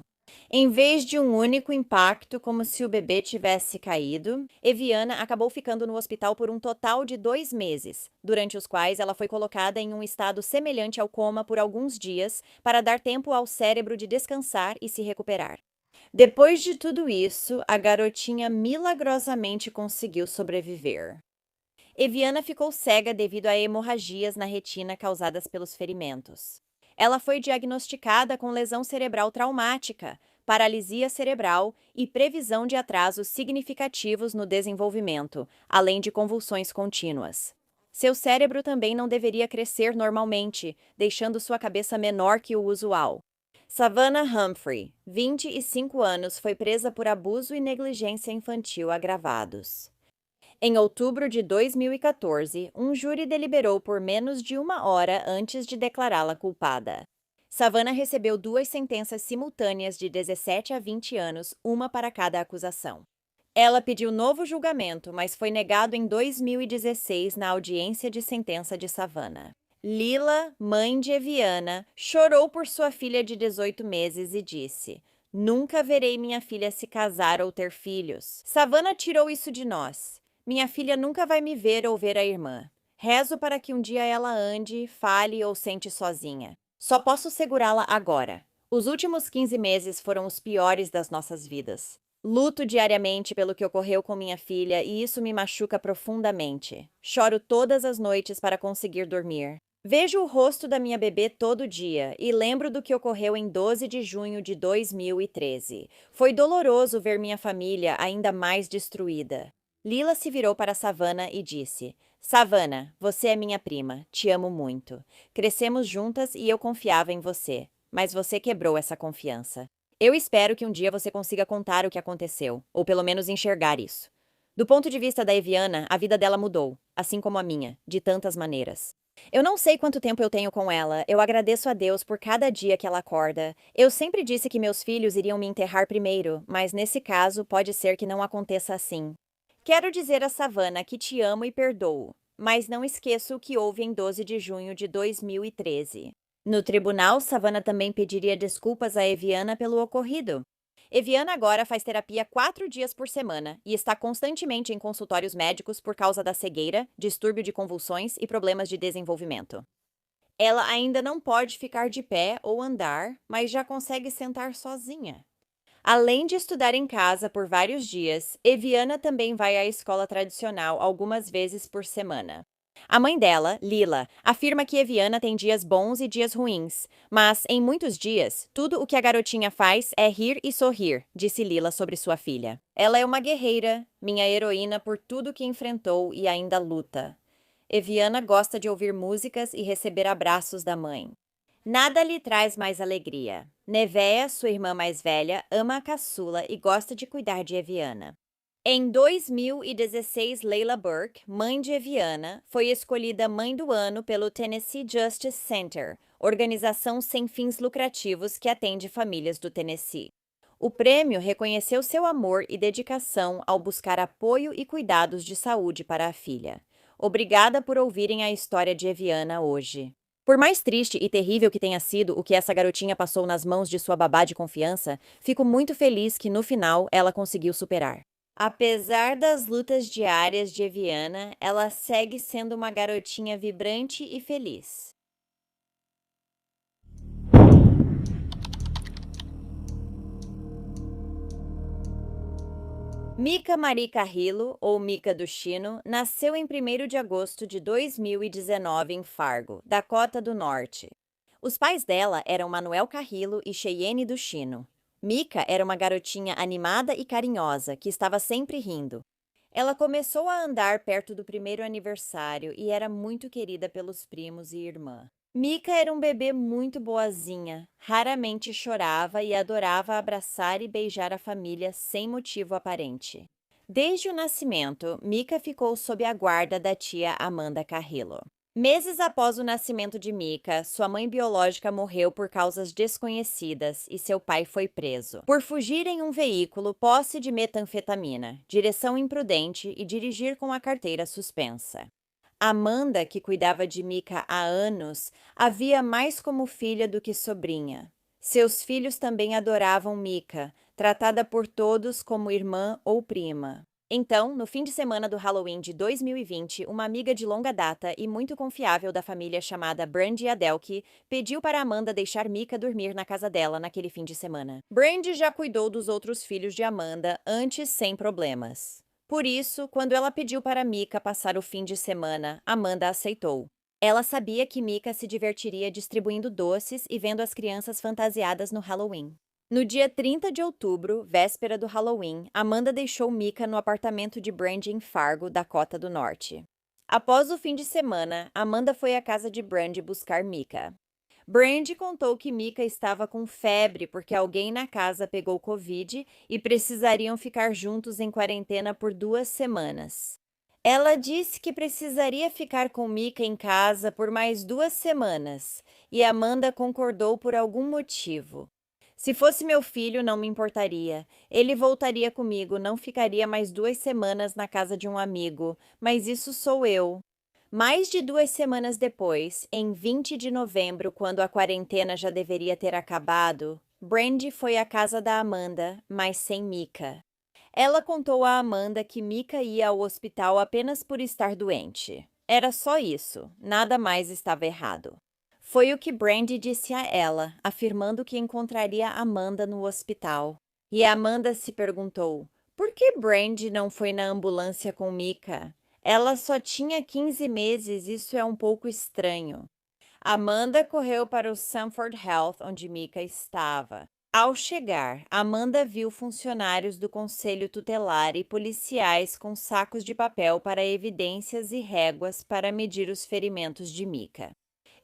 Em vez de um único impacto, como se o bebê tivesse caído, Eviana acabou ficando no hospital por um total de 2 meses, durante os quais ela foi colocada em um estado semelhante ao coma por alguns dias para dar tempo ao cérebro de descansar e se recuperar. Depois de tudo isso, a garotinha milagrosamente conseguiu sobreviver. Eviana ficou cega devido a hemorragias na retina causadas pelos ferimentos. Ela foi diagnosticada com lesão cerebral traumática, paralisia cerebral e previsão de atrasos significativos no desenvolvimento, além de convulsões contínuas. Seu cérebro também não deveria crescer normalmente, deixando sua cabeça menor que o usual. Savannah Humphrey, 25 anos, foi presa por abuso e negligência infantil agravados. Em outubro de 2014, um júri deliberou por menos de 1 hora antes de declará-la culpada. Savannah recebeu 2 sentenças simultâneas de 17 a 20 anos, uma para cada acusação. Ela pediu novo julgamento, mas foi negado em 2016 na audiência de sentença de Savannah. Lila, mãe de Eviana, chorou por sua filha de 18 meses e disse: "Nunca verei minha filha se casar ou ter filhos. Savannah tirou isso de nós. Minha filha nunca vai me ver ou ver a irmã. Rezo para que um dia ela ande, fale ou sente sozinha. Só posso segurá-la agora. Os últimos 15 meses foram os piores das nossas vidas. Luto diariamente pelo que ocorreu com minha filha e isso me machuca profundamente. Choro todas as noites para conseguir dormir. Vejo o rosto da minha bebê todo dia e lembro do que ocorreu em 12 de junho de 2013. Foi doloroso ver minha família ainda mais destruída." Lila se virou para Savannah e disse: "Savannah, você é minha prima. Te amo muito. Crescemos juntas e eu confiava em você. Mas você quebrou essa confiança. Eu espero que um dia você consiga contar o que aconteceu, ou pelo menos enxergar isso. Do ponto de vista da Eviana, a vida dela mudou, assim como a minha, de tantas maneiras. Eu não sei quanto tempo eu tenho com ela, eu agradeço a Deus por cada dia que ela acorda. Eu sempre disse que meus filhos iriam me enterrar primeiro, mas nesse caso pode ser que não aconteça assim. Quero dizer a Savannah que te amo e perdoo, mas não esqueço o que houve em 12 de junho de 2013. No tribunal, Savannah também pediria desculpas a Eviana pelo ocorrido. Eviana agora faz terapia 4 dias por semana e está constantemente em consultórios médicos por causa da cegueira, distúrbio de convulsões e problemas de desenvolvimento. Ela ainda não pode ficar de pé ou andar, mas já consegue sentar sozinha. Além de estudar em casa por vários dias, Eviana também vai à escola tradicional algumas vezes por semana. A mãe dela, Lila, afirma que Eviana tem dias bons e dias ruins, mas, em muitos dias, tudo o que a garotinha faz é rir e sorrir, disse Lila sobre sua filha. Ela é uma guerreira, minha heroína por tudo que enfrentou e ainda luta. Eviana gosta de ouvir músicas e receber abraços da mãe. Nada lhe traz mais alegria. Nevea, sua irmã mais velha, ama a caçula e gosta de cuidar de Eviana. Em 2016, Leila Burke, mãe de Eviana, foi escolhida Mãe do Ano pelo Tennessee Justice Center, organização sem fins lucrativos que atende famílias do Tennessee. O prêmio reconheceu seu amor e dedicação ao buscar apoio e cuidados de saúde para a filha. Obrigada por ouvirem a história de Eviana hoje. Por mais triste e terrível que tenha sido o que essa garotinha passou nas mãos de sua babá de confiança, fico muito feliz que no final ela conseguiu superar. Apesar das lutas diárias de Eviana, ela segue sendo uma garotinha vibrante e feliz. Mika Marie Carrillo, ou Mika do Chino, nasceu em 1º de agosto de 2019 em Fargo, Dakota do Norte. Os pais dela eram Manuel Carrillo e Cheyenne do Chino. Mika era uma garotinha animada e carinhosa, que estava sempre rindo. Ela começou a andar perto do 1º aniversário e era muito querida pelos primos e irmã. Mika era um bebê muito boazinha, raramente chorava e adorava abraçar e beijar a família sem motivo aparente. Desde o nascimento, Mika ficou sob a guarda da tia Amanda Carrillo. Meses após o nascimento de Mika, sua mãe biológica morreu por causas desconhecidas e seu pai foi preso. Por fugir em um veículo, posse de metanfetamina, direção imprudente e dirigir com a carteira suspensa. Amanda, que cuidava de Mika há anos, a via mais como filha do que sobrinha. Seus filhos também adoravam Mika, tratada por todos como irmã ou prima. Então, no fim de semana do Halloween de 2020, uma amiga de longa data e muito confiável da família chamada Brandy Adelke pediu para Amanda deixar Mika dormir na casa dela naquele fim de semana. Brandy já cuidou dos outros filhos de Amanda antes sem problemas. Por isso, quando ela pediu para Mika passar o fim de semana, Amanda aceitou. Ela sabia que Mika se divertiria distribuindo doces e vendo as crianças fantasiadas no Halloween. No dia 30 de outubro, véspera do Halloween, Amanda deixou Mika no apartamento de Brandy em Fargo, Dakota do Norte. Após o fim de semana, Amanda foi à casa de Brandy buscar Micah. Brandy contou que Micah estava com febre porque alguém na casa pegou Covid e precisariam ficar juntos em quarentena por 2 semanas. Ela disse que precisaria ficar com Micah em casa por mais 2 semanas e Amanda concordou por algum motivo. Se fosse meu filho, não me importaria. Ele voltaria comigo, não ficaria mais 2 semanas na casa de um amigo, mas isso sou eu. Mais de 2 semanas depois, em 20 de novembro, quando a quarentena já deveria ter acabado, Brandy foi à casa da Amanda, mas sem Micah. Ela contou a Amanda que Micah ia ao hospital apenas por estar doente. Era só isso, nada mais estava errado. Foi o que Brandy disse a ela, afirmando que encontraria Amanda no hospital. E Amanda se perguntou, por que Brandy não foi na ambulância com Micah? Ela só tinha 15 meses, isso é um pouco estranho. Amanda correu para o Sanford Health, onde Micah estava. Ao chegar, Amanda viu funcionários do conselho tutelar e policiais com sacos de papel para evidências e réguas para medir os ferimentos de Micah.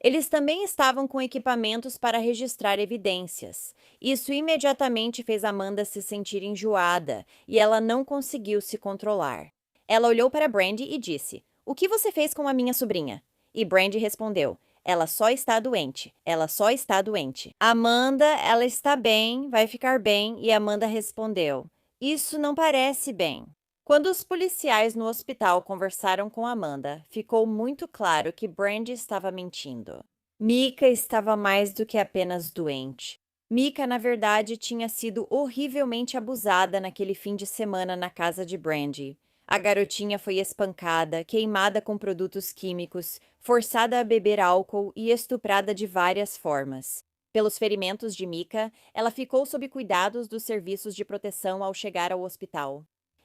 Eles também estavam com equipamentos para registrar evidências. Isso imediatamente fez Amanda se sentir enjoada e ela não conseguiu se controlar. Ela olhou para Brandy e disse, o que você fez com a minha sobrinha? E Brandy respondeu, ela só está doente, ela só está doente. Amanda, ela está bem, vai ficar bem, e Amanda respondeu, isso não parece bem. Quando os policiais no hospital conversaram com Amanda, ficou muito claro que Brandy estava mentindo. Micah estava mais do que apenas doente. Micah, na verdade, tinha sido horrivelmente abusada naquele fim de semana na casa de Brandy. A garotinha foi espancada, queimada com produtos químicos, forçada a beber álcool e estuprada de várias formas. Pelos ferimentos de Micah, ela ficou sob cuidados dos serviços de proteção ao chegar ao hospital.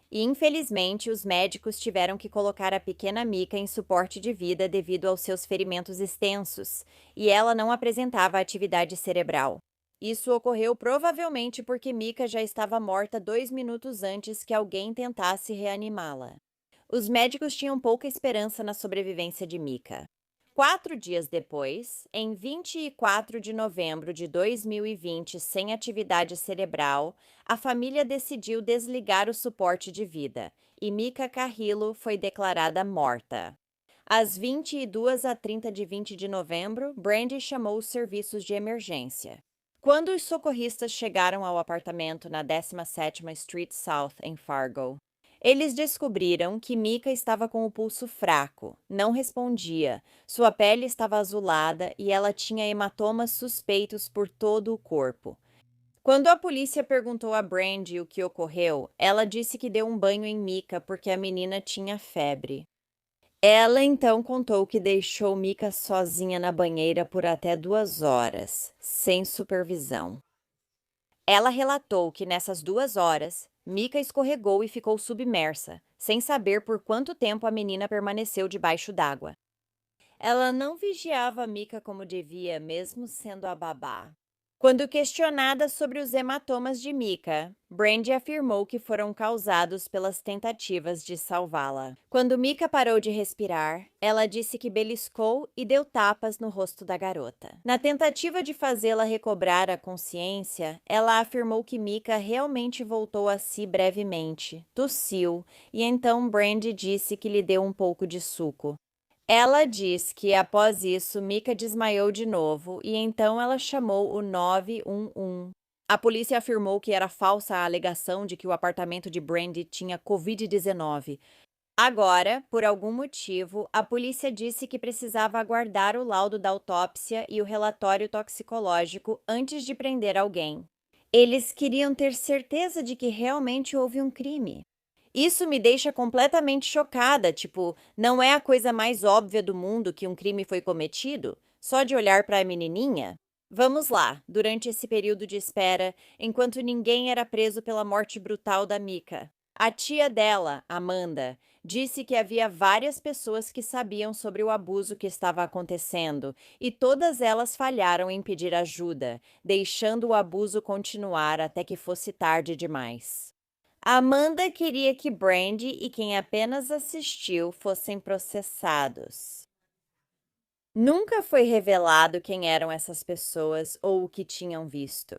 E, infelizmente, os médicos tiveram que colocar a pequena Micah em suporte de vida devido aos seus ferimentos extensos, e ela não apresentava atividade cerebral. Isso ocorreu provavelmente porque Micah já estava morta 2 minutos antes que alguém tentasse reanimá-la. Os médicos tinham pouca esperança na sobrevivência de Micah. 4 dias depois, em 24 de novembro de 2020, sem atividade cerebral, a família decidiu desligar o suporte de vida e Micah Carrillo foi declarada morta. Às 22h30 de 20 de novembro, Brandy chamou os serviços de emergência. Quando os socorristas chegaram ao apartamento na 17ª Street South, em Fargo, eles descobriram que Micah estava com o pulso fraco, não respondia, sua pele estava azulada e ela tinha hematomas suspeitos por todo o corpo. Quando a polícia perguntou a Brandy o que ocorreu, ela disse que deu um banho em Micah porque a menina tinha febre. Ela então contou que deixou Micah sozinha na banheira por até 2 horas, sem supervisão. Ela relatou que nessas 2 horas, Micah escorregou e ficou submersa, sem saber por quanto tempo a menina permaneceu debaixo d'água. Ela não vigiava Micah como devia, mesmo sendo a babá. Quando questionada sobre os hematomas de Micah, Brandy afirmou que foram causados pelas tentativas de salvá-la. Quando Micah parou de respirar, ela disse que beliscou e deu tapas no rosto da garota. Na tentativa de fazê-la recobrar a consciência, ela afirmou que Micah realmente voltou a si brevemente, tossiu, e então Brandy disse que lhe deu um pouco de suco. Ela diz que, após isso, Micah desmaiou de novo e então ela chamou o 911. A polícia afirmou que era falsa a alegação de que o apartamento de Brandy tinha Covid-19. Agora, por algum motivo, a polícia disse que precisava aguardar o laudo da autópsia e o relatório toxicológico antes de prender alguém. Eles queriam ter certeza de que realmente houve um crime. Isso me deixa completamente chocada, tipo, não é a coisa mais óbvia do mundo que um crime foi cometido? Só de olhar para a menininha? Vamos lá, durante esse período de espera, enquanto ninguém era preso pela morte brutal da Micah. A tia dela, Amanda, disse que havia várias pessoas que sabiam sobre o abuso que estava acontecendo e todas elas falharam em pedir ajuda, deixando o abuso continuar até que fosse tarde demais. Amanda queria que Brandy e quem apenas assistiu fossem processados. Nunca foi revelado quem eram essas pessoas ou o que tinham visto.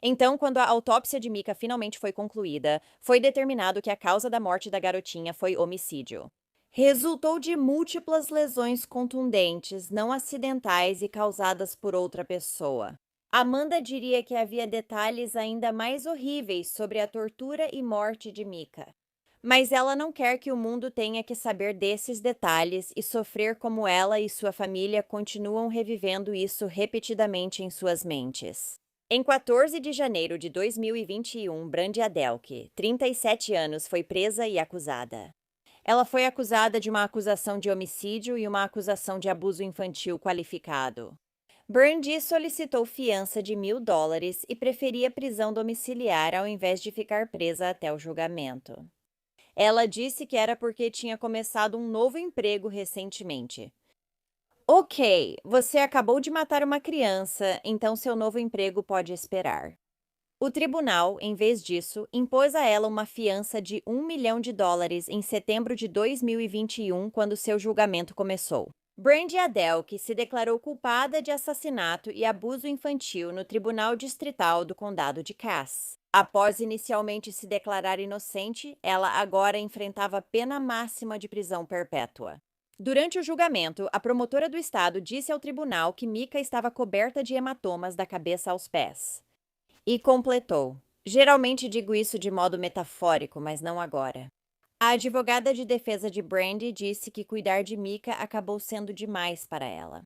Então, quando a autópsia de Micah finalmente foi concluída, foi determinado que a causa da morte da garotinha foi homicídio. Resultou de múltiplas lesões contundentes, não acidentais e causadas por outra pessoa. Amanda diria que havia detalhes ainda mais horríveis sobre a tortura e morte de Micah. Mas ela não quer que o mundo tenha que saber desses detalhes e sofrer como ela e sua família continuam revivendo isso repetidamente em suas mentes. Em 14 de janeiro de 2021, Brandy Adelke, 37 anos, foi presa e acusada. Ela foi acusada de uma acusação de homicídio e uma acusação de abuso infantil qualificado. Brandy solicitou fiança de $1.000 e preferia prisão domiciliar ao invés de ficar presa até o julgamento. Ela disse que era porque tinha começado um novo emprego recentemente. Ok, você acabou de matar uma criança, então seu novo emprego pode esperar. O tribunal, em vez disso, impôs a ela uma fiança de $1 milhão em setembro de 2021, quando seu julgamento começou. Brandy Adelke se declarou culpada de assassinato e abuso infantil no Tribunal Distrital do Condado de Cass. Após inicialmente se declarar inocente, ela agora enfrentava pena máxima de prisão perpétua. Durante o julgamento, a promotora do estado disse ao tribunal que Micah estava coberta de hematomas da cabeça aos pés. E completou: geralmente digo isso de modo metafórico, mas não agora. A advogada de defesa de Brandy disse que cuidar de Micah acabou sendo demais para ela.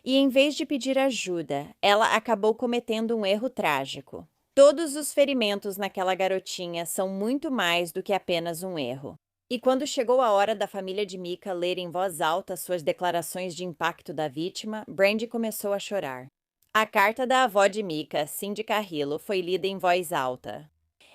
E em vez de pedir ajuda, ela acabou cometendo um erro trágico. Todos os ferimentos naquela garotinha são muito mais do que apenas um erro. E quando chegou a hora da família de Micah ler em voz alta suas declarações de impacto da vítima, Brandy começou a chorar. A carta da avó de Micah, Cindy Carrillo, foi lida em voz alta.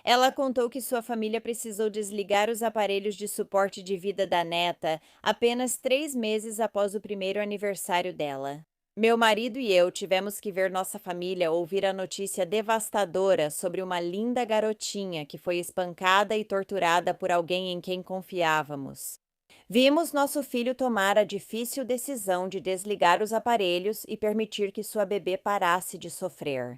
Ela contou que sua família precisou desligar os aparelhos de suporte de vida da neta apenas 3 meses após o primeiro aniversário dela. Meu marido e eu tivemos que ver nossa família ouvir a notícia devastadora sobre uma linda garotinha que foi espancada e torturada por alguém em quem confiávamos. Vimos nosso filho tomar a difícil decisão de desligar os aparelhos e permitir que sua bebê parasse de sofrer.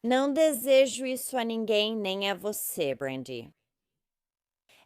Não desejo isso a ninguém, nem a você, Brandy.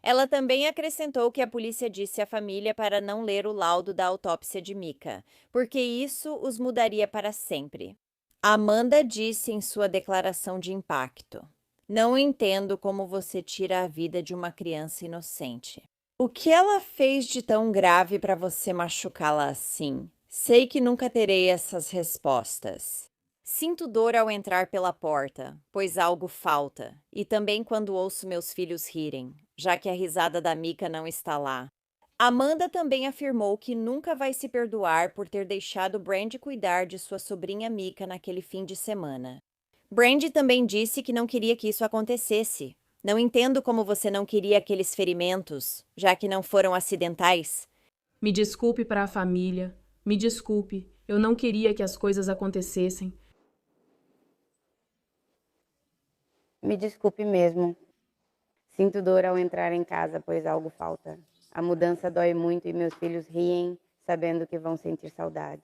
Ela também acrescentou que a polícia disse à família para não ler o laudo da autópsia de Micah, porque isso os mudaria para sempre. Amanda disse em sua declaração de impacto: não entendo como você tira a vida de uma criança inocente. O que ela fez de tão grave para você machucá-la assim? Sei que nunca terei essas respostas. Sinto dor ao entrar pela porta, pois algo falta, e também quando ouço meus filhos rirem, já que a risada da Micah não está lá. Amanda também afirmou que nunca vai se perdoar por ter deixado Brandy cuidar de sua sobrinha Micah naquele fim de semana. Brandy também disse que não queria que isso acontecesse. Não entendo como você não queria aqueles ferimentos, já que não foram acidentais. Me desculpe para a família. Me desculpe. Eu não queria que as coisas acontecessem. Me desculpe mesmo. Sinto dor ao entrar em casa, pois algo falta. A mudança dói muito e meus filhos riem, sabendo que vão sentir saudade.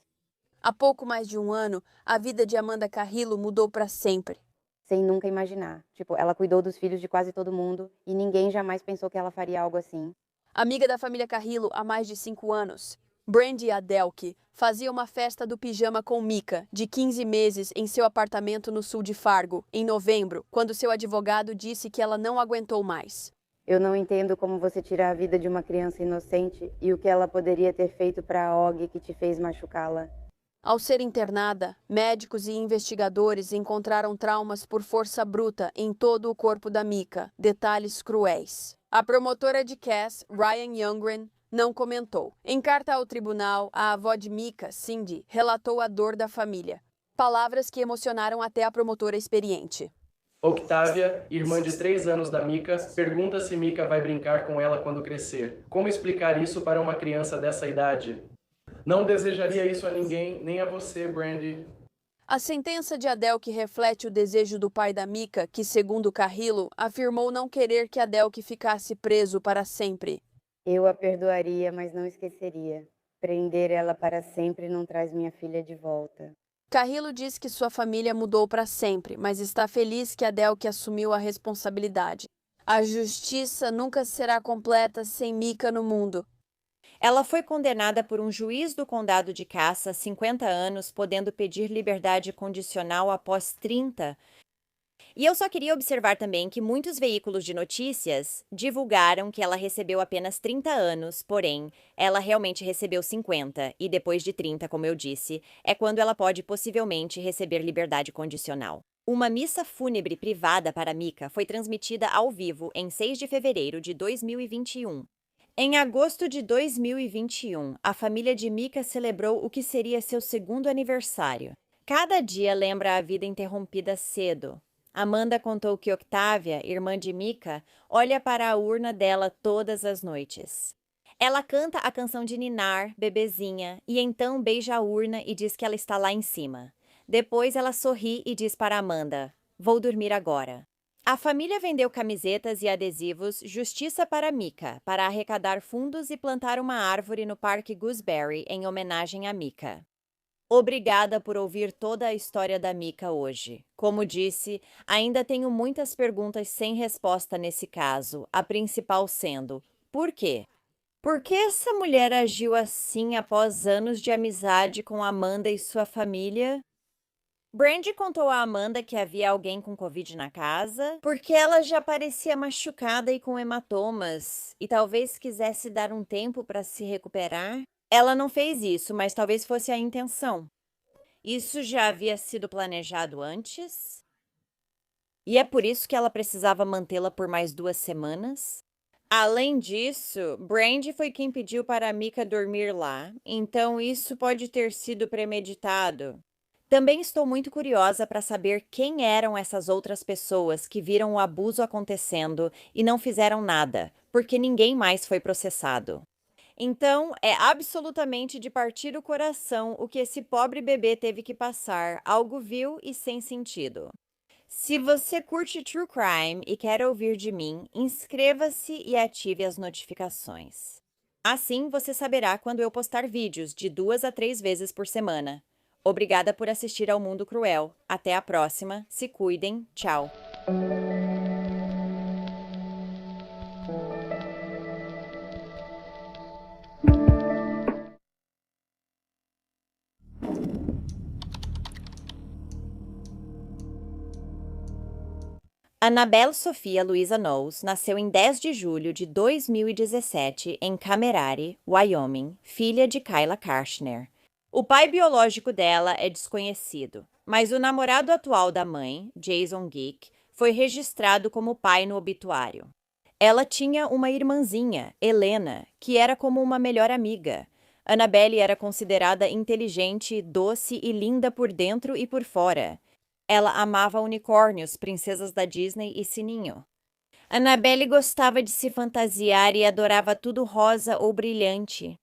Há pouco mais de um ano, a vida de Amanda Carrillo mudou para sempre. Sem nunca imaginar. Ela cuidou dos filhos de quase todo mundo e ninguém jamais pensou que ela faria algo assim. Amiga da família Carrillo há mais de 5 anos, Brandy Adelke fazia uma festa do pijama com Micah, de 15 meses, em seu apartamento no sul de Fargo, em novembro, quando seu advogado disse que ela não aguentou mais. Eu não entendo como você tira a vida de uma criança inocente e o que ela poderia ter feito para a Og que te fez machucá-la. Ao ser internada, médicos e investigadores encontraram traumas por força bruta em todo o corpo da Micah, detalhes cruéis. A promotora de Cass, Ryan Youngren, não comentou. Em carta ao tribunal, a avó de Micah, Cindy, relatou a dor da família. Palavras que emocionaram até a promotora experiente. Octavia, irmã de 3 anos da Micah, pergunta se Micah vai brincar com ela quando crescer. Como explicar isso para uma criança dessa idade? Não desejaria isso a ninguém, nem a você, Brandy. A sentença de Adelk reflete o desejo do pai da Mika, que, segundo Carrillo, afirmou não querer que Adelk ficasse preso para sempre. Eu a perdoaria, mas não esqueceria. Prender ela para sempre não traz minha filha de volta. Carrillo diz que sua família mudou para sempre, mas está feliz que Adelk assumiu a responsabilidade. A justiça nunca será completa sem Mika no mundo. Ela foi condenada por um juiz do condado de Cass a 50 anos, podendo pedir liberdade condicional após 30. E eu só queria observar também que muitos veículos de notícias divulgaram que ela recebeu apenas 30 anos, porém, ela realmente recebeu 50, e depois de 30, como eu disse, é quando ela pode possivelmente receber liberdade condicional. Uma missa fúnebre privada para Mika foi transmitida ao vivo em 6 de fevereiro de 2021. Em agosto de 2021, a família de Mika celebrou o que seria seu segundo aniversário. Cada dia lembra a vida interrompida cedo. Amanda contou que Octávia, irmã de Mika, olha para a urna dela todas as noites. Ela canta a canção de ninar, bebezinha, e então beija a urna e diz que ela está lá em cima. Depois ela sorri e diz para Amanda: "Vou dormir agora." A família vendeu camisetas e adesivos Justiça para Mika para arrecadar fundos e plantar uma árvore no Parque Gooseberry em homenagem a Mika. Obrigada por ouvir toda a história da Mika hoje. Como disse, ainda tenho muitas perguntas sem resposta nesse caso, a principal sendo: por quê? Por que essa mulher agiu assim após anos de amizade com Amanda e sua família? Brandy contou a Amanda que havia alguém com Covid na casa, porque ela já parecia machucada e com hematomas, e talvez quisesse dar um tempo para se recuperar. Ela não fez isso, mas talvez fosse a intenção. Isso já havia sido planejado antes? E é por isso que ela precisava mantê-la por mais 2 semanas? Além disso, Brandy foi quem pediu para a Mika dormir lá, então isso pode ter sido premeditado. Também estou muito curiosa para saber quem eram essas outras pessoas que viram o abuso acontecendo e não fizeram nada, porque ninguém mais foi processado. Então, é absolutamente de partir o coração o que esse pobre bebê teve que passar, algo vil e sem sentido. Se você curte True Crime e quer ouvir de mim, inscreva-se e ative as notificações. Assim, você saberá quando eu postar vídeos de 2 a 3 vezes por semana. Obrigada por assistir ao Mundo Cruel. Até a próxima. Se cuidem. Tchau. Annabelle Sophia Louisa Knowles nasceu em 10 de julho de 2017 em Camerari, Wyoming, filha de Kyla Karchner. O pai biológico dela é desconhecido, mas o namorado atual da mãe, Jason Geek, foi registrado como pai no obituário. Ela tinha uma irmãzinha, Helena, que era como uma melhor amiga. Annabelle era considerada inteligente, doce e linda por dentro e por fora. Ela amava unicórnios, princesas da Disney e sininho. Annabelle gostava de se fantasiar e adorava tudo rosa ou brilhante.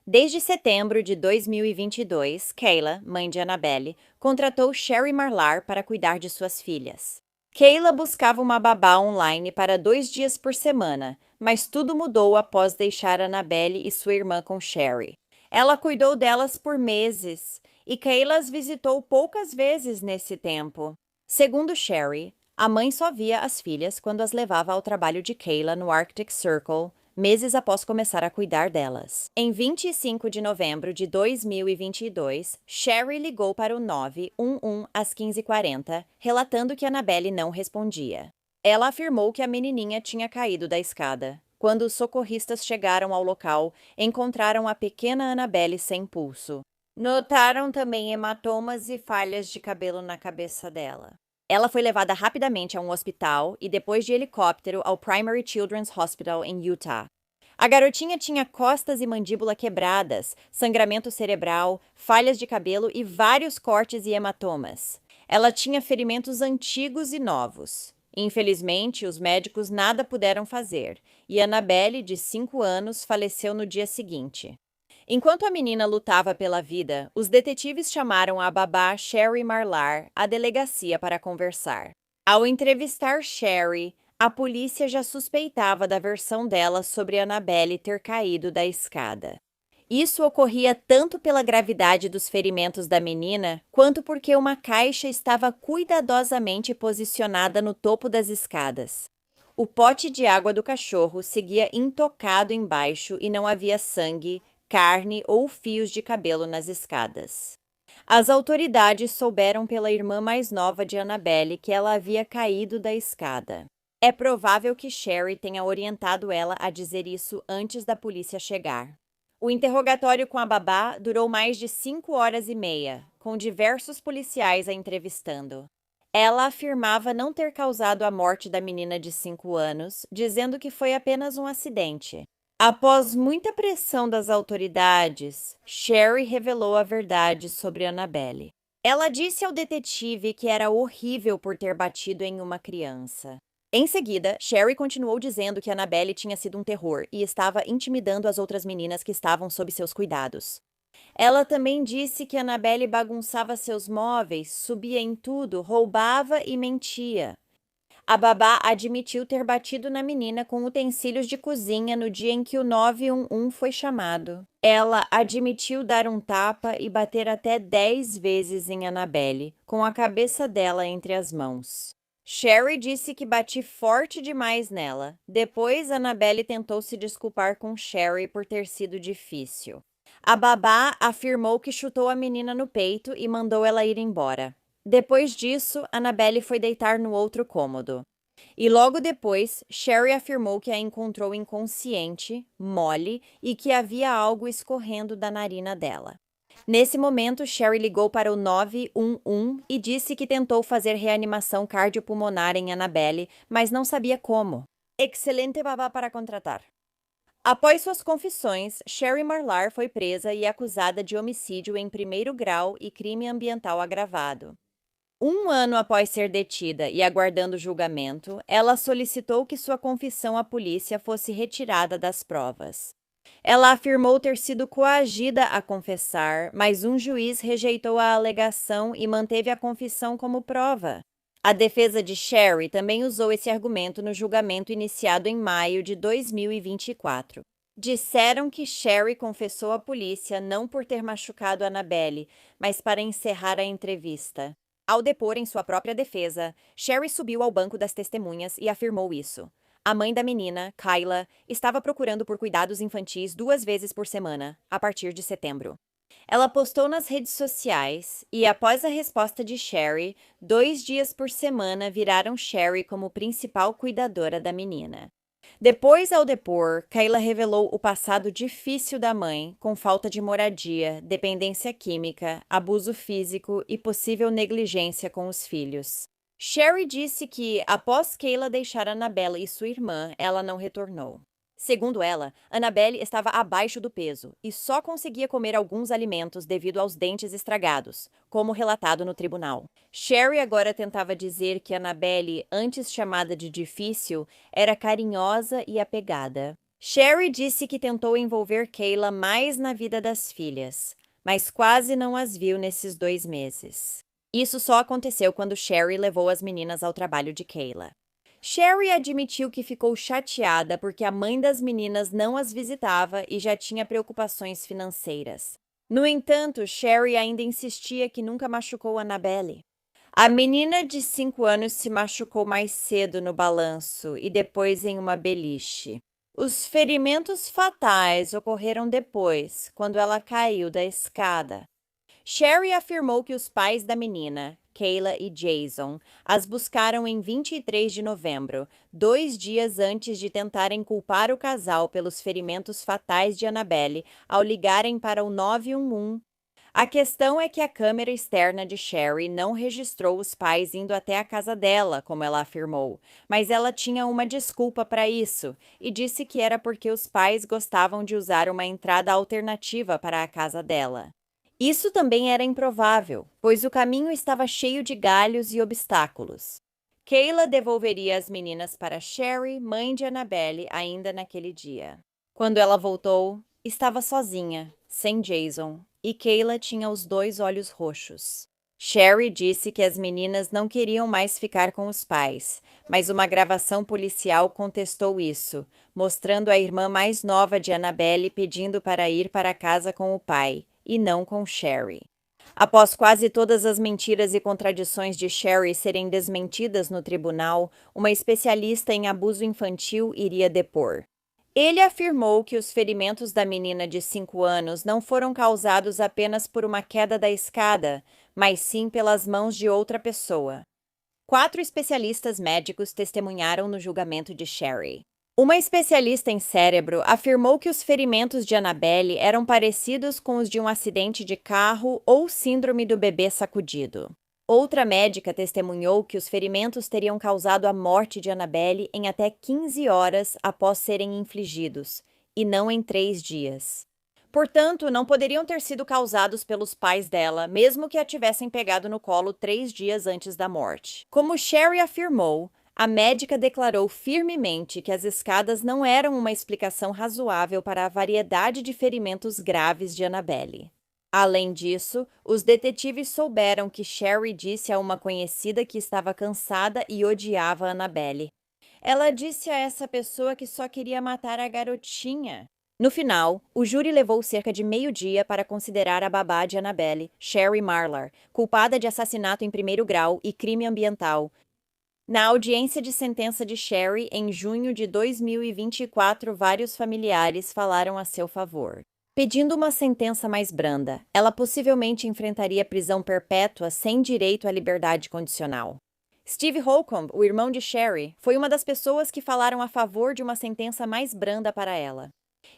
Desde setembro de 2022, Kayla, mãe de Annabelle, contratou Sherry Marlar para cuidar de suas filhas. Kayla buscava uma babá online para 2 dias por semana, mas tudo mudou após deixar Annabelle e sua irmã com Sherry. Ela cuidou delas por meses, e Kayla as visitou poucas vezes nesse tempo. Segundo Sherry, a mãe só via as filhas quando as levava ao trabalho de Kayla no Arctic Circle, meses após começar a cuidar delas. Em 25 de novembro de 2022, Sherry ligou para o 911 às 15h40, relatando que Annabelle não respondia. Ela afirmou que a menininha tinha caído da escada. Quando os socorristas chegaram ao local, encontraram a pequena Annabelle sem pulso. Notaram também hematomas e falhas de cabelo na cabeça dela. Ela foi levada rapidamente a um hospital e depois de helicóptero ao Primary Children's Hospital em Utah. A garotinha tinha costas e mandíbula quebradas, sangramento cerebral, falhas de cabelo e vários cortes e hematomas. Ela tinha ferimentos antigos e novos. Infelizmente, os médicos nada puderam fazer, e Annabelle, de 5 anos, faleceu no dia seguinte. Enquanto a menina lutava pela vida, os detetives chamaram a babá Sherry Marlar à delegacia para conversar. Ao entrevistar Sherry, a polícia já suspeitava da versão dela sobre Annabelle ter caído da escada. Isso ocorria tanto pela gravidade dos ferimentos da menina, quanto porque uma caixa estava cuidadosamente posicionada no topo das escadas. O pote de água do cachorro seguia intocado embaixo e não havia sangue, carne ou fios de cabelo nas escadas. As autoridades souberam pela irmã mais nova de Annabelle que ela havia caído da escada. É provável que Sherry tenha orientado ela a dizer isso antes da polícia chegar. O interrogatório com a babá durou mais de 5 horas e meia, com diversos policiais a entrevistando. Ela afirmava não ter causado a morte da menina de 5 anos, dizendo que foi apenas um acidente. Após muita pressão das autoridades, Sherry revelou a verdade sobre Annabelle. Ela disse ao detetive que era horrível por ter batido em uma criança. Em seguida, Sherry continuou dizendo que Annabelle tinha sido um terror e estava intimidando as outras meninas que estavam sob seus cuidados. Ela também disse que Annabelle bagunçava seus móveis, subia em tudo, roubava e mentia. A babá admitiu ter batido na menina com utensílios de cozinha no dia em que o 911 foi chamado. Ela admitiu dar um tapa e bater até 10 vezes em Annabelle, com a cabeça dela entre as mãos. Sherry disse que bati forte demais nela. Depois, Annabelle tentou se desculpar com Sherry por ter sido difícil. A babá afirmou que chutou a menina no peito e mandou ela ir embora. Depois disso, Annabelle foi deitar no outro cômodo. E logo depois, Sherry afirmou que a encontrou inconsciente, mole e que havia algo escorrendo da narina dela. Nesse momento, Sherry ligou para o 911 e disse que tentou fazer reanimação cardiopulmonar em Annabelle, mas não sabia como. Excelente babá para contratar. Após suas confissões, Sherry Marlar foi presa e acusada de homicídio em 1º grau e crime ambiental agravado. 1 ano após ser detida e aguardando julgamento, ela solicitou que sua confissão à polícia fosse retirada das provas. Ela afirmou ter sido coagida a confessar, mas um juiz rejeitou a alegação e manteve a confissão como prova. A defesa de Sherry também usou esse argumento no julgamento iniciado em maio de 2024. Disseram que Sherry confessou à polícia não por ter machucado Annabelle, mas para encerrar a entrevista. Ao depor em sua própria defesa, Sherry subiu ao banco das testemunhas e afirmou isso. A mãe da menina, Kyla, estava procurando por cuidados infantis 2 vezes por semana, a partir de setembro. Ela postou nas redes sociais e, após a resposta de Sherry, 2 dias por semana viraram Sherry como principal cuidadora da menina. Depois, ao depor, Kyla revelou o passado difícil da mãe, com falta de moradia, dependência química, abuso físico e possível negligência com os filhos. Sherry disse que, após Kyla deixar Annabelle e sua irmã, ela não retornou. Segundo ela, Annabelle estava abaixo do peso e só conseguia comer alguns alimentos devido aos dentes estragados, como relatado no tribunal. Sherry agora tentava dizer que Annabelle, antes chamada de difícil, era carinhosa e apegada. Sherry disse que tentou envolver Kyla mais na vida das filhas, mas quase não as viu nesses 2 meses. Isso só aconteceu quando Sherry levou as meninas ao trabalho de Kyla. Sherry admitiu que ficou chateada porque a mãe das meninas não as visitava e já tinha preocupações financeiras. No entanto, Sherry ainda insistia que nunca machucou Annabelle. A menina de 5 anos se machucou mais cedo no balanço e depois em uma beliche. Os ferimentos fatais ocorreram depois, quando ela caiu da escada. Sherry afirmou que os pais da menina, Kyla e Jason, as buscaram em 23 de novembro, 2 dias antes de tentarem culpar o casal pelos ferimentos fatais de Annabelle ao ligarem para o 911. A questão é que a câmera externa de Sherry não registrou os pais indo até a casa dela, como ela afirmou, mas ela tinha uma desculpa para isso e disse que era porque os pais gostavam de usar uma entrada alternativa para a casa dela. Isso também era improvável, pois o caminho estava cheio de galhos e obstáculos. Kyla devolveria as meninas para Sherry, mãe de Annabelle, ainda naquele dia. Quando ela voltou, estava sozinha, sem Jason, e Kayla tinha os 2 olhos roxos. Sherry disse que as meninas não queriam mais ficar com os pais, mas uma gravação policial contestou isso, mostrando a irmã mais nova de Annabelle pedindo para ir para casa com o pai, e não com Sherry. Após quase todas as mentiras e contradições de Sherry serem desmentidas no tribunal, uma especialista em abuso infantil iria depor. Ele afirmou que os ferimentos da menina de 5 anos não foram causados apenas por uma queda da escada, mas sim pelas mãos de outra pessoa. 4 especialistas médicos testemunharam no julgamento de Sherry. Uma especialista em cérebro afirmou que os ferimentos de Annabelle eram parecidos com os de um acidente de carro ou síndrome do bebê sacudido. Outra médica testemunhou que os ferimentos teriam causado a morte de Annabelle em até 15 horas após serem infligidos, e não em 3 dias. Portanto, não poderiam ter sido causados pelos pais dela, mesmo que a tivessem pegado no colo 3 dias antes da morte. Como Sherry afirmou, a médica declarou firmemente que as escadas não eram uma explicação razoável para a variedade de ferimentos graves de Annabelle. Além disso, os detetives souberam que Sherry disse a uma conhecida que estava cansada e odiava Annabelle. Ela disse a essa pessoa que só queria matar a garotinha. No final, o júri levou cerca de meio-dia para considerar a babá de Annabelle, Sherry Marlar, culpada de assassinato em 1º grau e crime ambiental. Na audiência de sentença de Sherry, em junho de 2024, vários familiares falaram a seu favor, pedindo uma sentença mais branda. Ela possivelmente enfrentaria prisão perpétua sem direito à liberdade condicional. Steve Holcomb, o irmão de Sherry, foi uma das pessoas que falaram a favor de uma sentença mais branda para ela.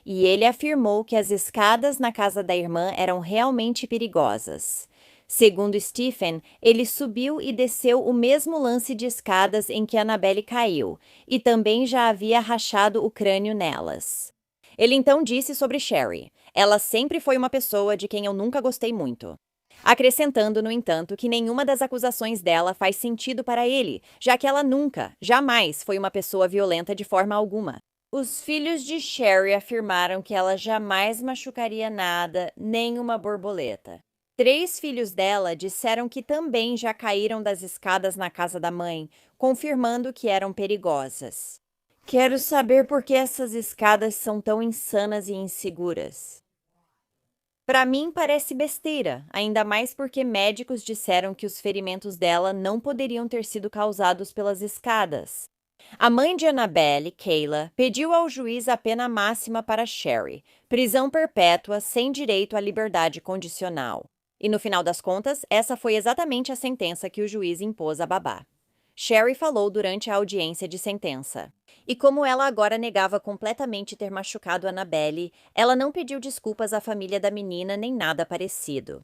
E ele afirmou que as escadas na casa da irmã eram realmente perigosas. Segundo Stephen, ele subiu e desceu o mesmo lance de escadas em que Annabelle caiu, e também já havia rachado o crânio nelas. Ele então disse sobre Sherry: "Ela sempre foi uma pessoa de quem eu nunca gostei muito." Acrescentando, no entanto, que nenhuma das acusações dela faz sentido para ele, já que ela nunca, jamais foi uma pessoa violenta de forma alguma. Os filhos de Sherry afirmaram que ela jamais machucaria nada, nem uma borboleta. 3 filhos dela disseram que também já caíram das escadas na casa da mãe, confirmando que eram perigosas. Quero saber por que essas escadas são tão insanas e inseguras. Para mim parece besteira, ainda mais porque médicos disseram que os ferimentos dela não poderiam ter sido causados pelas escadas. A mãe de Annabelle, Kayla, pediu ao juiz a pena máxima para Sherry, prisão perpétua sem direito à liberdade condicional. E no final das contas, essa foi exatamente a sentença que o juiz impôs à babá. Sherry falou durante a audiência de sentença. E como ela agora negava completamente ter machucado Annabelle, ela não pediu desculpas à família da menina nem nada parecido.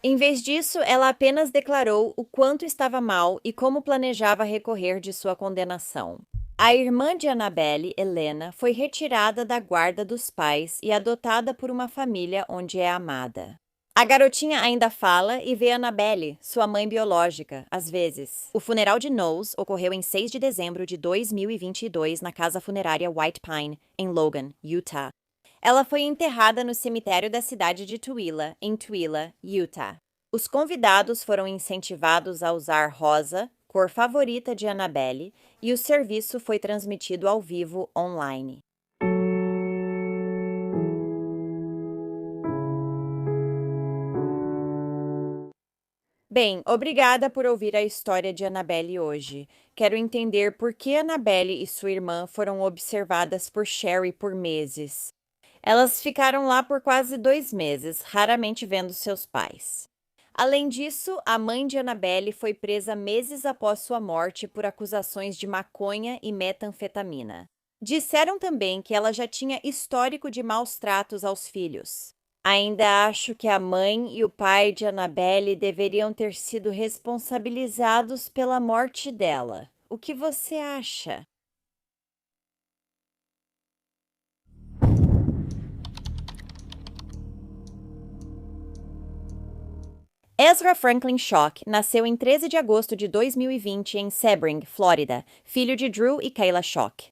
Em vez disso, ela apenas declarou o quanto estava mal e como planejava recorrer de sua condenação. A irmã de Annabelle, Helena, foi retirada da guarda dos pais e adotada por uma família onde é amada. A garotinha ainda fala e vê Annabelle, sua mãe biológica, às vezes. O funeral de Knowles ocorreu em 6 de dezembro de 2022 na casa funerária White Pine, em Logan, Utah. Ela foi enterrada no cemitério da cidade de Tooele, em Tooele, Utah. Os convidados foram incentivados a usar rosa, cor favorita de Annabelle, e o serviço foi transmitido ao vivo online. Bem, obrigada por ouvir a história de Annabelle hoje. Quero entender por que Annabelle e sua irmã foram observadas por Sherry por meses. Elas ficaram lá por quase 2 meses, raramente vendo seus pais. Além disso, a mãe de Annabelle foi presa meses após sua morte por acusações de maconha e metanfetamina. Disseram também que ela já tinha histórico de maus tratos aos filhos. Ainda acho que a mãe e o pai de Annabelle deveriam ter sido responsabilizados pela morte dela. O que você acha? Ezra Franklin Schock nasceu em 13 de agosto de 2020 em Sebring, Flórida, filho de Drew e Kayla Schock.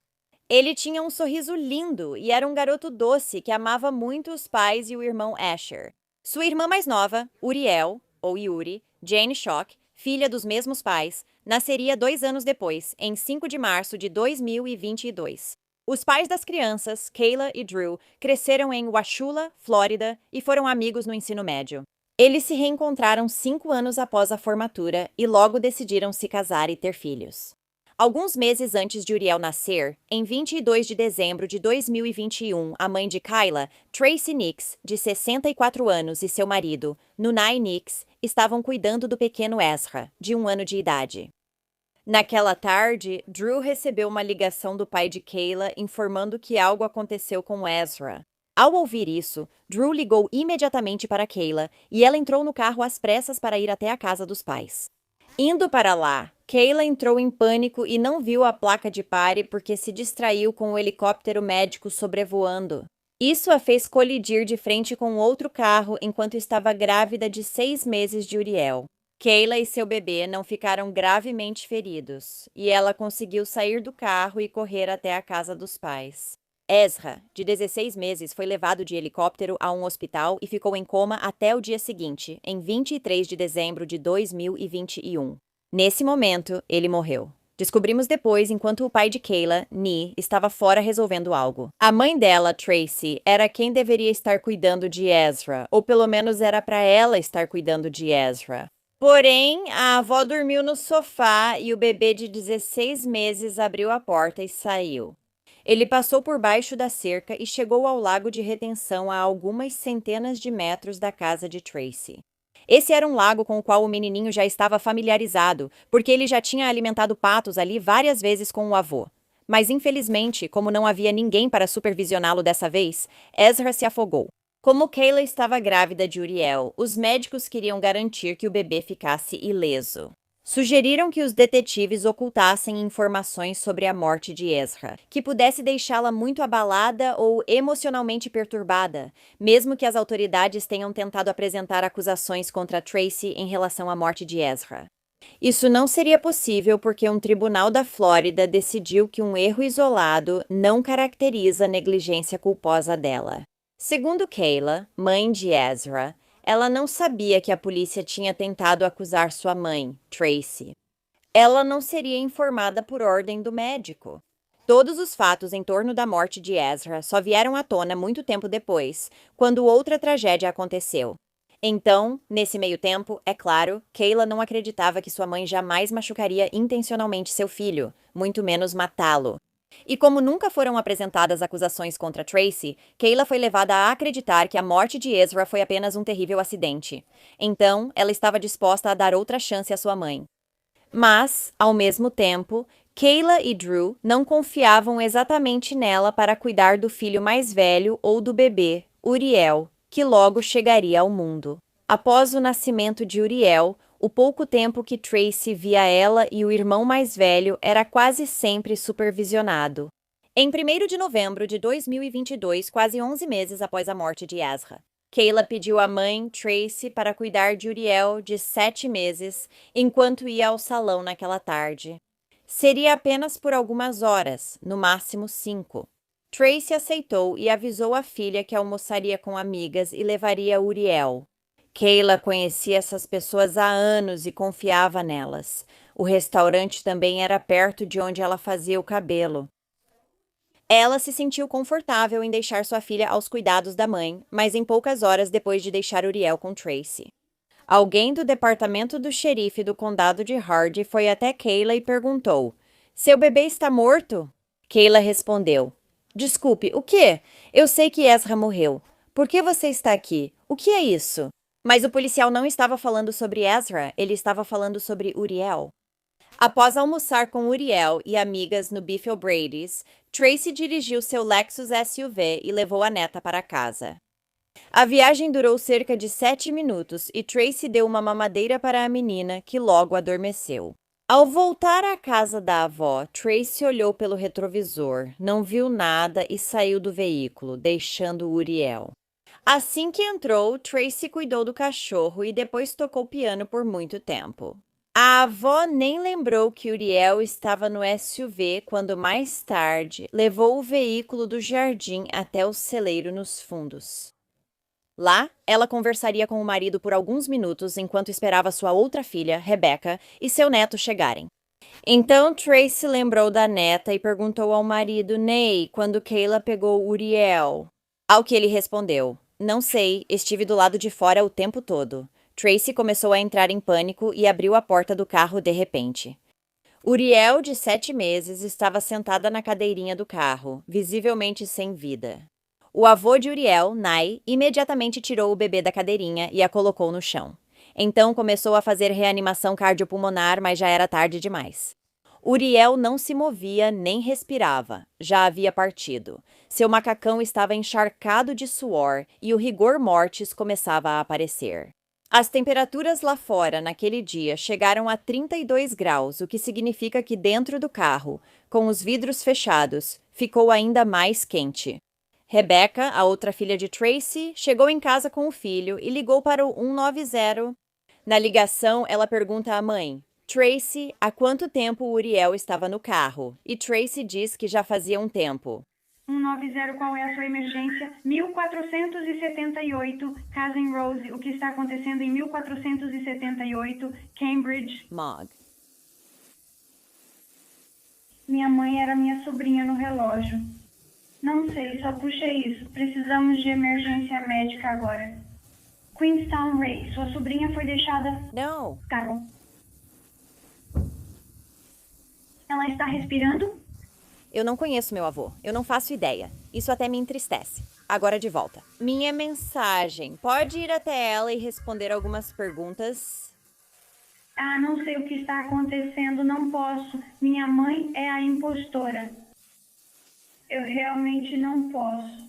Ele tinha um sorriso lindo e era um garoto doce que amava muito os pais e o irmão Asher. Sua irmã mais nova, Uriel, ou Yuri, Jane Schock, filha dos mesmos pais, nasceria 2 anos depois, em 5 de março de 2022. Os pais das crianças, Kayla e Drew, cresceram em Wauchula, Flórida, e foram amigos no ensino médio. Eles se reencontraram 5 anos após a formatura e logo decidiram se casar e ter filhos. Alguns meses antes de Uriel nascer, em 22 de dezembro de 2021, a mãe de Kayla, Tracy Nix, de 64 anos, e seu marido, Nunai Nix, estavam cuidando do pequeno Ezra, de 1 ano de idade. Naquela tarde, Drew recebeu uma ligação do pai de Kayla informando que algo aconteceu com Ezra. Ao ouvir isso, Drew ligou imediatamente para Kayla e ela entrou no carro às pressas para ir até a casa dos pais. Indo para lá, Kayla entrou em pânico e não viu a placa de pare porque se distraiu com o helicóptero médico sobrevoando. Isso a fez colidir de frente com outro carro enquanto estava grávida de 6 meses de Uriel. Kayla e seu bebê não ficaram gravemente feridos, e ela conseguiu sair do carro e correr até a casa dos pais. Ezra, de 16 meses, foi levado de helicóptero a um hospital e ficou em coma até o dia seguinte, em 23 de dezembro de 2021. Nesse momento, ele morreu. Descobrimos depois enquanto o pai de Kayla, Nee, estava fora resolvendo algo. A mãe dela, Tracy, era quem deveria estar cuidando de Ezra, ou pelo menos era para ela estar cuidando de Ezra. Porém, a avó dormiu no sofá e o bebê de 16 meses abriu a porta e saiu. Ele passou por baixo da cerca e chegou ao lago de retenção a algumas centenas de metros da casa de Tracy. Esse era um lago com o qual o menininho já estava familiarizado, porque ele já tinha alimentado patos ali várias vezes com o avô. Mas, infelizmente, como não havia ninguém para supervisioná-lo dessa vez, Ezra se afogou. Como Kayla estava grávida de Uriel, os médicos queriam garantir que o bebê ficasse ileso. Sugeriram que os detetives ocultassem informações sobre a morte de Ezra, que pudesse deixá-la muito abalada ou emocionalmente perturbada, mesmo que as autoridades tenham tentado apresentar acusações contra Tracy em relação à morte de Ezra. Isso não seria possível porque um tribunal da Flórida decidiu que um erro isolado não caracteriza a negligência culposa dela. Segundo Kayla, mãe de Ezra, ela não sabia que a polícia tinha tentado acusar sua mãe, Tracy. Ela não seria informada por ordem do médico. Todos os fatos em torno da morte de Ezra só vieram à tona muito tempo depois, quando outra tragédia aconteceu. Então, nesse meio tempo, é claro, Kayla não acreditava que sua mãe jamais machucaria intencionalmente seu filho, muito menos matá-lo. E como nunca foram apresentadas acusações contra Tracy, Kayla foi levada a acreditar que a morte de Ezra foi apenas um terrível acidente. Então, ela estava disposta a dar outra chance à sua mãe. Mas, ao mesmo tempo, Kayla e Drew não confiavam exatamente nela para cuidar do filho mais velho ou do bebê, Uriel, que logo chegaria ao mundo. Após o nascimento de Uriel, o pouco tempo que Tracy via ela e o irmão mais velho era quase sempre supervisionado. Em 1º de novembro de 2022, quase 11 meses após a morte de Ezra, Kayla pediu à mãe, Tracy, para cuidar de Uriel, de 7 meses, enquanto ia ao salão naquela tarde. Seria apenas por algumas horas, no máximo 5. Tracy aceitou e avisou a filha que almoçaria com amigas e levaria Uriel. Kayla conhecia essas pessoas há anos e confiava nelas. O restaurante também era perto de onde ela fazia o cabelo. Ela se sentiu confortável em deixar sua filha aos cuidados da mãe, mas em poucas horas depois de deixar Uriel com Tracy. Alguém do departamento do xerife do condado de Hardy foi até Kayla e perguntou: "Seu bebê está morto?" Kayla respondeu: "Desculpe, o quê? Eu sei que Ezra morreu. Por que você está aqui? O que é isso?" Mas o policial não estava falando sobre Ezra, ele estava falando sobre Uriel. Após almoçar com Uriel e amigas no Biff O'Brady's, Tracy dirigiu seu Lexus SUV e levou a neta para casa. A viagem durou cerca de 7 minutos e Tracy deu uma mamadeira para a menina, que logo adormeceu. Ao voltar à casa da avó, Tracy olhou pelo retrovisor, não viu nada e saiu do veículo, deixando Uriel. Assim que entrou, Tracy cuidou do cachorro e depois tocou piano por muito tempo. A avó nem lembrou que Uriel estava no SUV quando mais tarde levou o veículo do jardim até o celeiro nos fundos. Lá, ela conversaria com o marido por alguns minutos enquanto esperava sua outra filha, Rebecca, e seu neto chegarem. Então Tracy lembrou da neta e perguntou ao marido Ney quando Kayla pegou Uriel. Ao que ele respondeu: "Não sei, estive do lado de fora o tempo todo." Tracy começou a entrar em pânico e abriu a porta do carro de repente. Uriel, de 7 meses, estava sentada na cadeirinha do carro, visivelmente sem vida. O avô de Uriel, Nai, imediatamente tirou o bebê da cadeirinha e a colocou no chão. Então começou a fazer reanimação cardiopulmonar, mas já era tarde demais. Uriel não se movia nem respirava, já havia partido. Seu macacão estava encharcado de suor e o rigor mortis começava a aparecer. As temperaturas lá fora naquele dia chegaram a 32 graus, o que significa que dentro do carro, com os vidros fechados, ficou ainda mais quente. Rebecca, a outra filha de Tracy, chegou em casa com o filho e ligou para o 190. Na ligação, ela pergunta à mãe, Tracy, há quanto tempo Uriel estava no carro? E Tracy diz que já fazia um tempo. 190, qual é a sua emergência? 1478, casa em Rose. O que está acontecendo em 1478, Cambridge? Mog. Minha mãe era minha sobrinha no relógio. Não sei, só puxei isso. Precisamos de emergência médica agora. Queenstown Ray, sua sobrinha foi deixada... Não. Carol. Ela está respirando? Eu não conheço meu avô. Eu não faço ideia. Isso até me entristece. Agora de volta. Minha mensagem. Pode ir até ela e responder algumas perguntas? Ah, não sei o que está acontecendo. Não posso. Minha mãe é a impostora. Eu realmente não posso.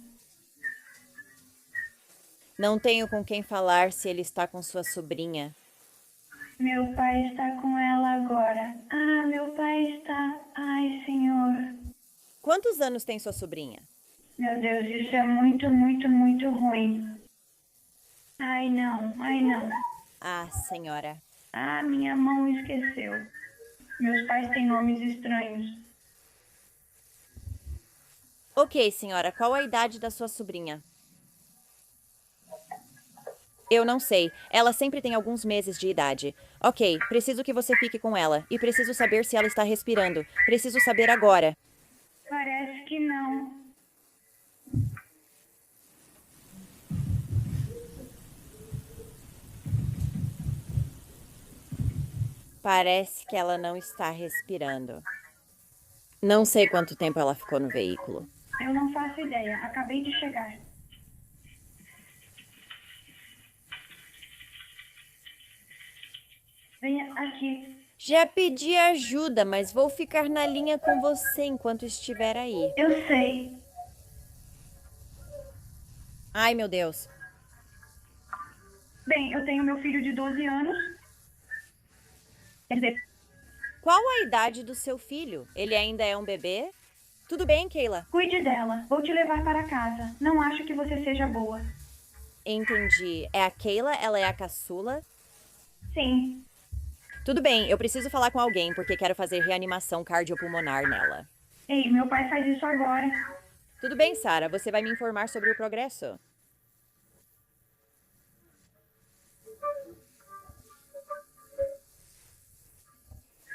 Não tenho com quem falar se ele está com sua sobrinha. Meu pai está com ela agora. Ah, meu pai está... Ai, senhor. Quantos anos tem sua sobrinha? Meu Deus, isso é muito, muito, muito ruim. Ai, não. Ai, não. Ah, senhora. Ah, minha mão esqueceu. Meus pais têm nomes estranhos. Ok, senhora. Qual a idade da sua sobrinha? Eu não sei. Ela sempre tem alguns meses de idade. Ok, preciso que você fique com ela. E preciso saber se ela está respirando. Preciso saber agora. Parece que não. Parece que ela não está respirando. Não sei quanto tempo ela ficou no veículo. Eu não faço ideia. Acabei de chegar. Venha aqui. Já pedi ajuda, mas vou ficar na linha com você enquanto estiver aí. Eu sei. Ai, meu Deus. Bem, eu tenho meu filho de 12 anos. Quer dizer... Qual a idade do seu filho? Ele ainda é um bebê? Tudo bem, Kayla? Cuide dela. Vou te levar para casa. Não acho que você seja boa. Entendi. É a Kayla? Ela é a caçula? Sim. Tudo bem, eu preciso falar com alguém porque quero fazer reanimação cardiopulmonar nela. Ei, meu pai faz isso agora. Tudo bem, Sarah. Você vai me informar sobre o progresso.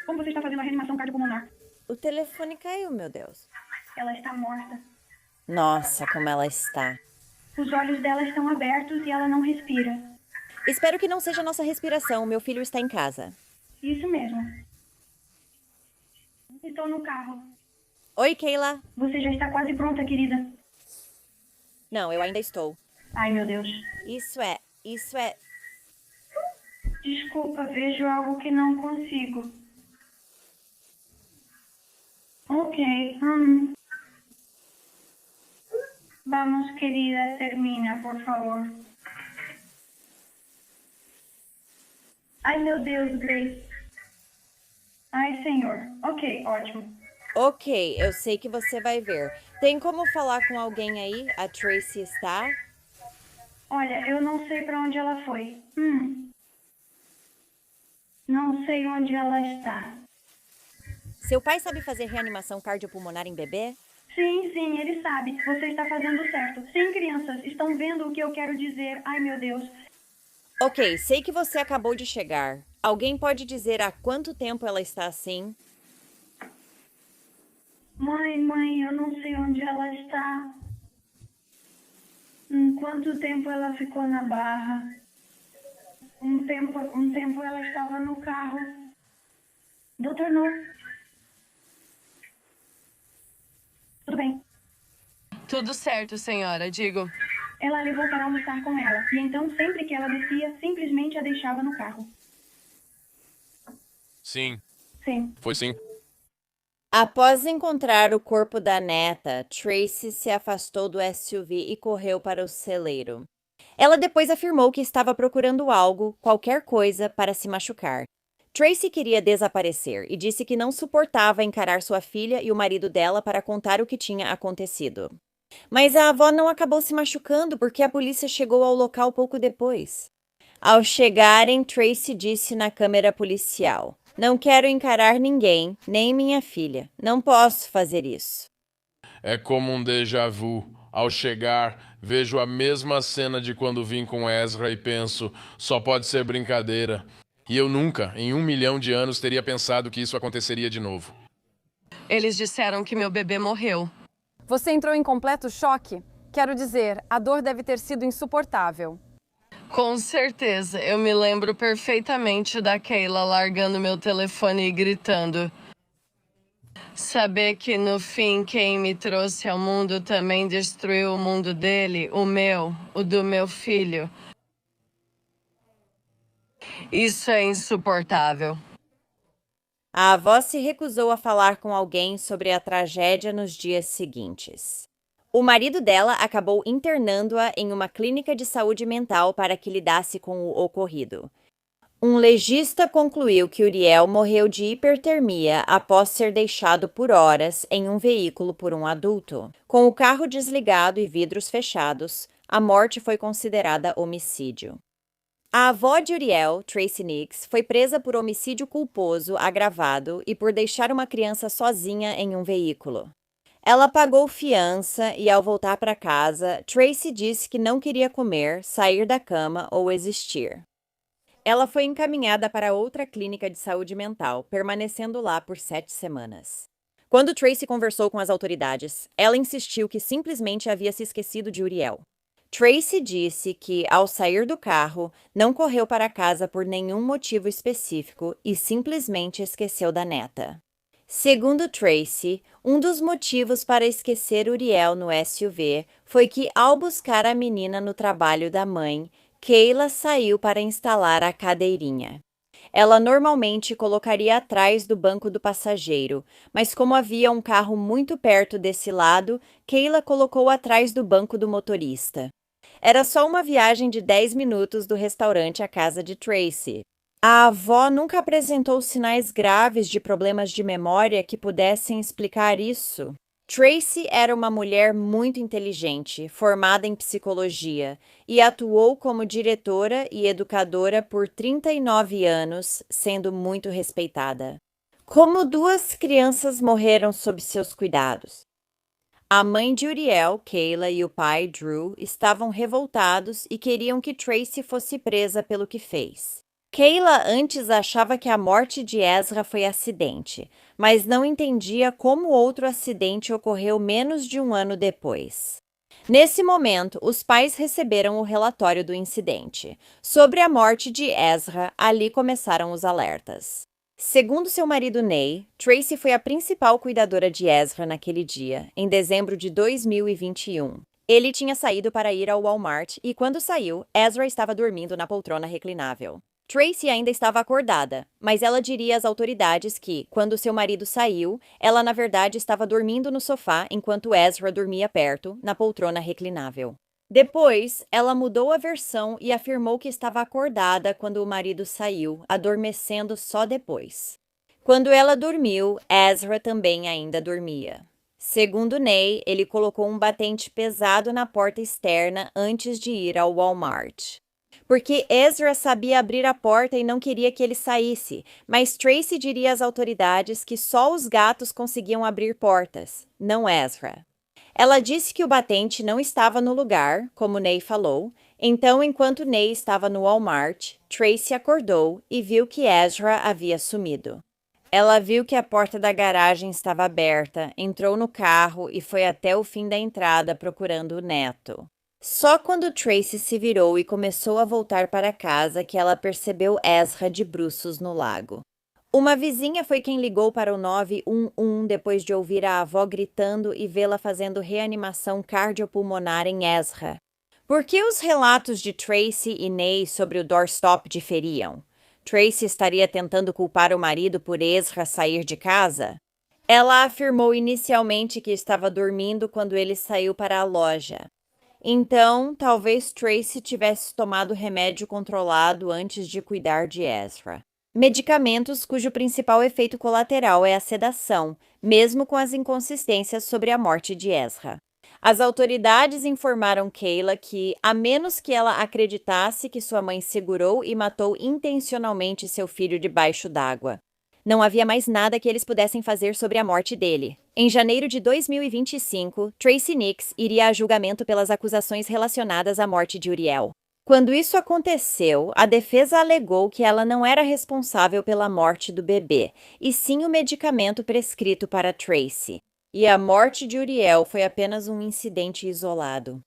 Como você está fazendo a reanimação cardiopulmonar? O telefone caiu, meu Deus. Ela está morta. Nossa, como ela está. Os olhos dela estão abertos e ela não respira. Espero que não seja nossa respiração. Meu filho está em casa. Isso mesmo. Estou no carro. Oi, Kayla. Você já está quase pronta, querida. Não, eu ainda estou. Ai, meu Deus. Isso é... Desculpa, vejo algo que não consigo. Ok. Vamos, querida, termina, por favor. Ai, meu Deus, Grace. Ai, senhor. Ok, ótimo. Ok, eu sei que você vai ver. Tem como falar com alguém aí? A Tracy está? Olha, eu não sei pra onde ela foi. Não sei onde ela está. Seu pai sabe fazer reanimação cardiopulmonar em bebê? Sim, ele sabe. Você está fazendo certo. Sim, crianças, estão vendo o que eu quero dizer. Ai, meu Deus. Ok, sei que você acabou de chegar. Alguém pode dizer há quanto tempo ela está assim? Mãe, eu não sei onde ela está. Quanto tempo ela ficou na barra? Um tempo ela estava no carro. Doutor No. Tudo bem. Tudo certo, senhora, digo. Ela levou para almoçar com ela. E então, sempre que ela descia, simplesmente a deixava no carro. Sim. Sim. Foi sim. Após encontrar o corpo da neta, Tracy se afastou do SUV e correu para o celeiro. Ela depois afirmou que estava procurando algo, qualquer coisa, para se machucar. Tracy queria desaparecer e disse que não suportava encarar sua filha e o marido dela para contar o que tinha acontecido. Mas a avó não acabou se machucando porque a polícia chegou ao local pouco depois. Ao chegarem, Tracy disse na câmera policial: "Não quero encarar ninguém, nem minha filha. Não posso fazer isso." É como um déjà vu. Ao chegar, vejo a mesma cena de quando vim com Ezra e penso, só pode ser brincadeira. E eu nunca, em 1 milhão de anos, teria pensado que isso aconteceria de novo. Eles disseram que meu bebê morreu. Você entrou em completo choque? Quero dizer, a dor deve ter sido insuportável. Com certeza, eu me lembro perfeitamente da Kayla largando meu telefone e gritando. Saber que no fim quem me trouxe ao mundo também destruiu o mundo dele, o meu, o do meu filho. Isso é insuportável. A avó se recusou a falar com alguém sobre a tragédia nos dias seguintes. O marido dela acabou internando-a em uma clínica de saúde mental para que lidasse com o ocorrido. Um legista concluiu que Uriel morreu de hipertermia após ser deixado por horas em um veículo por um adulto. Com o carro desligado e vidros fechados, a morte foi considerada homicídio. A avó de Uriel, Tracy Nix, foi presa por homicídio culposo agravado e por deixar uma criança sozinha em um veículo. Ela pagou fiança e, ao voltar para casa, Tracy disse que não queria comer, sair da cama ou existir. Ela foi encaminhada para outra clínica de saúde mental, permanecendo lá por 7 semanas. Quando Tracy conversou com as autoridades, ela insistiu que simplesmente havia se esquecido de Uriel. Tracy disse que, ao sair do carro, não correu para casa por nenhum motivo específico e simplesmente esqueceu da neta. Segundo Tracy, um dos motivos para esquecer Uriel no SUV foi que, ao buscar a menina no trabalho da mãe, Kayla saiu para instalar a cadeirinha. Ela normalmente colocaria atrás do banco do passageiro, mas como havia um carro muito perto desse lado, Kayla colocou atrás do banco do motorista. Era só uma viagem de 10 minutos do restaurante à casa de Tracy. A avó nunca apresentou sinais graves de problemas de memória que pudessem explicar isso. Tracy era uma mulher muito inteligente, formada em psicologia, e atuou como diretora e educadora por 39 anos, sendo muito respeitada. Como 2 crianças morreram sob seus cuidados. A mãe de Uriel, Kayla, e o pai, Drew, estavam revoltados e queriam que Tracy fosse presa pelo que fez. Kayla antes achava que a morte de Ezra foi acidente, mas não entendia como outro acidente ocorreu menos de 1 ano depois. Nesse momento, os pais receberam o relatório do incidente. Sobre a morte de Ezra, ali começaram os alertas. Segundo seu marido Ney, Tracy foi a principal cuidadora de Ezra naquele dia, em dezembro de 2021. Ele tinha saído para ir ao Walmart e, quando saiu, Ezra estava dormindo na poltrona reclinável. Tracy ainda estava acordada, mas ela diria às autoridades que, quando seu marido saiu, ela na verdade estava dormindo no sofá enquanto Ezra dormia perto, na poltrona reclinável. Depois, ela mudou a versão e afirmou que estava acordada quando o marido saiu, adormecendo só depois. Quando ela dormiu, Ezra também ainda dormia. Segundo Ney, ele colocou um batente pesado na porta externa antes de ir ao Walmart. porque Ezra sabia abrir a porta e não queria que ele saísse, mas Tracy diria às autoridades que só os gatos conseguiam abrir portas, não Ezra. Ela disse que o batente não estava no lugar, como Ney falou, então enquanto Ney estava no Walmart, Tracy acordou e viu que Ezra havia sumido. Ela viu que a porta da garagem estava aberta, entrou no carro e foi até o fim da entrada procurando o neto. Só quando Tracy se virou e começou a voltar para casa que ela percebeu Ezra de bruços no lago. Uma vizinha foi quem ligou para o 911 depois de ouvir a avó gritando e vê-la fazendo reanimação cardiopulmonar em Ezra. Por que os relatos de Tracy e Ney sobre o doorstop diferiam? Tracy estaria tentando culpar o marido por Ezra sair de casa? Ela afirmou inicialmente que estava dormindo quando ele saiu para a loja. Então, talvez Tracy tivesse tomado remédio controlado antes de cuidar de Ezra. Medicamentos cujo principal efeito colateral é a sedação, mesmo com as inconsistências sobre a morte de Ezra. As autoridades informaram Kayla que, a menos que ela acreditasse que sua mãe segurou e matou intencionalmente seu filho debaixo d'água, não havia mais nada que eles pudessem fazer sobre a morte dele. Em janeiro de 2025, Tracy Nix iria a julgamento pelas acusações relacionadas à morte de Uriel. Quando isso aconteceu, a defesa alegou que ela não era responsável pela morte do bebê, e sim o medicamento prescrito para Tracy. E a morte de Uriel foi apenas um incidente isolado.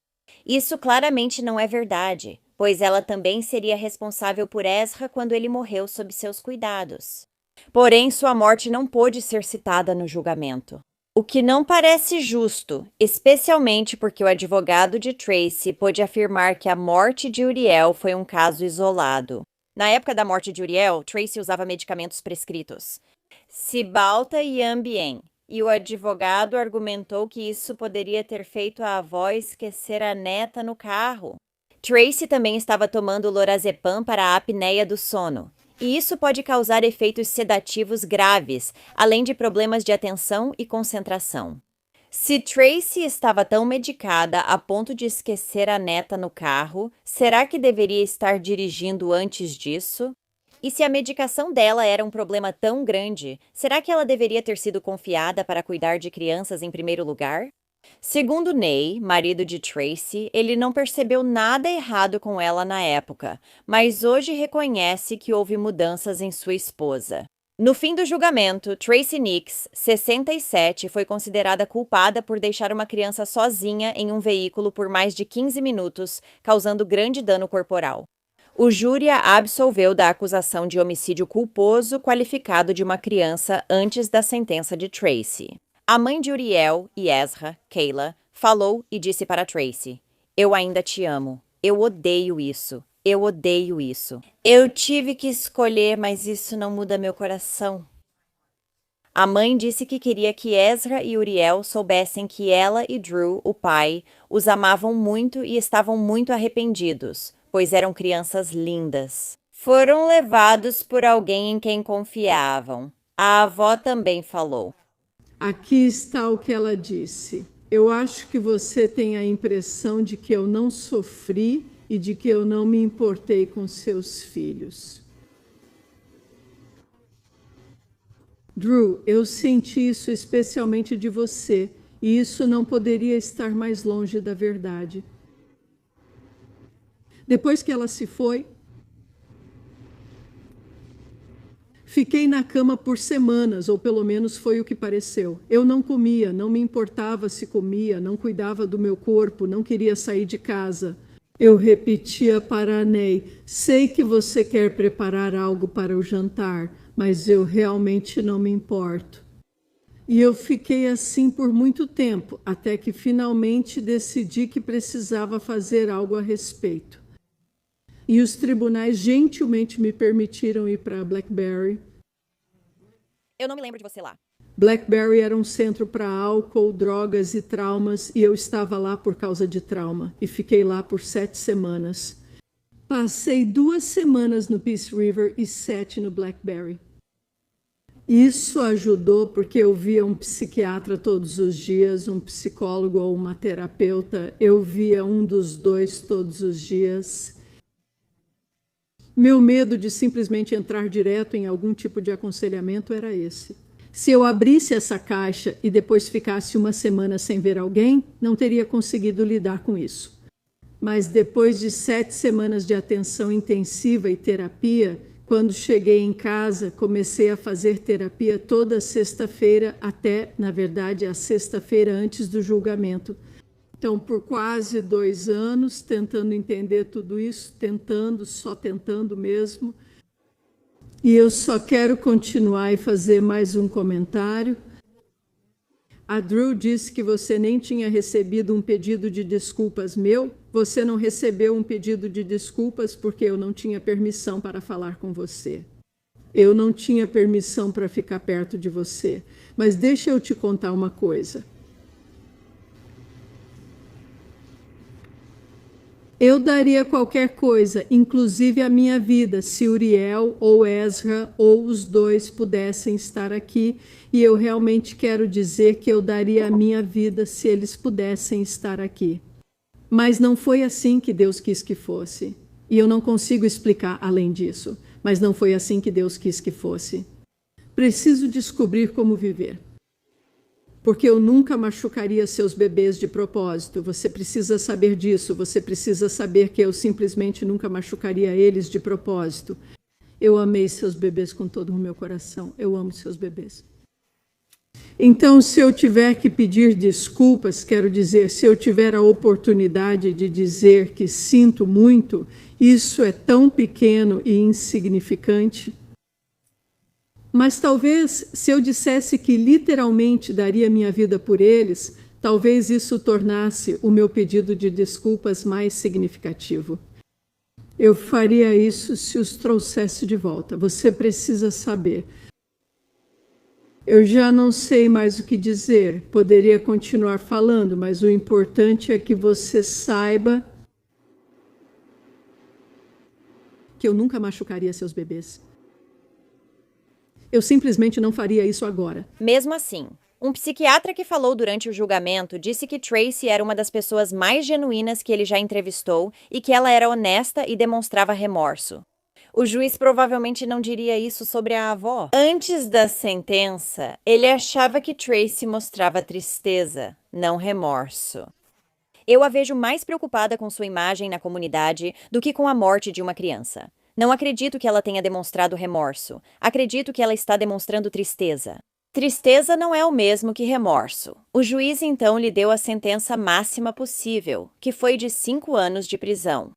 Isso claramente não é verdade, pois ela também seria responsável por Ezra quando ele morreu sob seus cuidados. Porém, sua morte não pôde ser citada no julgamento. O que não parece justo, especialmente porque o advogado de Tracy pôde afirmar que a morte de Uriel foi um caso isolado. Na época da morte de Uriel, Tracy usava medicamentos prescritos, Cymbalta e Ambien, e o advogado argumentou que isso poderia ter feito a avó esquecer a neta no carro. Tracy também estava tomando lorazepam para a apneia do sono, e isso pode causar efeitos sedativos graves, além de problemas de atenção e concentração. Se Tracy estava tão medicada a ponto de esquecer a neta no carro, será que deveria estar dirigindo antes disso? E se a medicação dela era um problema tão grande, será que ela deveria ter sido confiada para cuidar de crianças em primeiro lugar? Segundo Ney, marido de Tracy, ele não percebeu nada errado com ela na época, mas hoje reconhece que houve mudanças em sua esposa. No fim do julgamento, Tracy Nix, 67, foi considerada culpada por deixar uma criança sozinha em um veículo por mais de 15 minutos, causando grande dano corporal. O júri a absolveu da acusação de homicídio culposo qualificado de uma criança antes da sentença de Tracy. A mãe de Uriel e Ezra, Kayla, falou e disse para Tracy: "Eu ainda te amo. Eu odeio isso. Eu odeio isso. Eu tive que escolher, mas isso não muda meu coração." A mãe disse que queria que Ezra e Uriel soubessem que ela e Drew, o pai, os amavam muito e estavam muito arrependidos, pois eram crianças lindas. Foram levados por alguém em quem confiavam. A avó também falou: "Aqui está o que ela disse. Eu acho que você tem a impressão de que eu não sofri e de que eu não me importei com seus filhos." Drew, eu senti isso especialmente de você, e isso não poderia estar mais longe da verdade. Depois que ela se foi, fiquei na cama por semanas, ou pelo menos foi o que pareceu. Eu não comia, não me importava se comia, não cuidava do meu corpo, não queria sair de casa. Eu repetia para a Ney: "Sei que você quer preparar algo para o jantar, mas eu realmente não me importo." E eu fiquei assim por muito tempo, até que finalmente decidi que precisava fazer algo a respeito. E os tribunais gentilmente me permitiram ir para Blackberry. Eu não me lembro de você lá. Blackberry era um centro para álcool, drogas e traumas, e eu estava lá por causa de trauma, e fiquei lá por 7 semanas. Passei 2 semanas no Peace River e 7 no Blackberry. Isso ajudou porque eu via um psiquiatra todos os dias, um psicólogo ou uma terapeuta. Eu via um dos dois todos os dias. Meu medo de simplesmente entrar direto em algum tipo de aconselhamento era esse. Se eu abrisse essa caixa e depois ficasse uma semana sem ver alguém, não teria conseguido lidar com isso. Mas depois de 7 semanas de atenção intensiva e terapia, quando cheguei em casa, comecei a fazer terapia toda sexta-feira, até, na verdade, a sexta-feira antes do julgamento. Então, por quase 2 anos, tentando entender tudo isso, só tentando mesmo. E eu só quero continuar e fazer mais um comentário. A Drew disse que você nem tinha recebido um pedido de desculpas meu. Você não recebeu um pedido de desculpas porque eu não tinha permissão para falar com você. Eu não tinha permissão para ficar perto de você. Mas deixa eu te contar uma coisa. Eu daria qualquer coisa, inclusive a minha vida, se Uriel ou Ezra ou os dois pudessem estar aqui. E eu realmente quero dizer que eu daria a minha vida se eles pudessem estar aqui. Mas não foi assim que Deus quis que fosse. E eu não consigo explicar além disso. Mas não foi assim que Deus quis que fosse. Preciso descobrir como viver. Porque eu nunca machucaria seus bebês de propósito. Você precisa saber disso. Você precisa saber que eu simplesmente nunca machucaria eles de propósito. Eu amei seus bebês com todo o meu coração. Eu amo seus bebês. Então, se eu tiver que pedir desculpas, quero dizer, se eu tiver a oportunidade de dizer que sinto muito, isso é tão pequeno e insignificante. Mas talvez, se eu dissesse que literalmente daria minha vida por eles, talvez isso tornasse o meu pedido de desculpas mais significativo. Eu faria isso se os trouxesse de volta. Você precisa saber. Eu já não sei mais o que dizer. Poderia continuar falando, mas o importante é que você saiba que eu nunca machucaria seus bebês. Eu simplesmente não faria isso agora. Mesmo assim, um psiquiatra que falou durante o julgamento disse que Tracy era uma das pessoas mais genuínas que ele já entrevistou e que ela era honesta e demonstrava remorso. O juiz provavelmente não diria isso sobre a avó. Antes da sentença, ele achava que Tracy mostrava tristeza, não remorso. Eu a vejo mais preocupada com sua imagem na comunidade do que com a morte de uma criança. Não acredito que ela tenha demonstrado remorso. Acredito que ela está demonstrando tristeza. Tristeza não é o mesmo que remorso. O juiz então lhe deu a sentença máxima possível, que foi de 5 anos de prisão.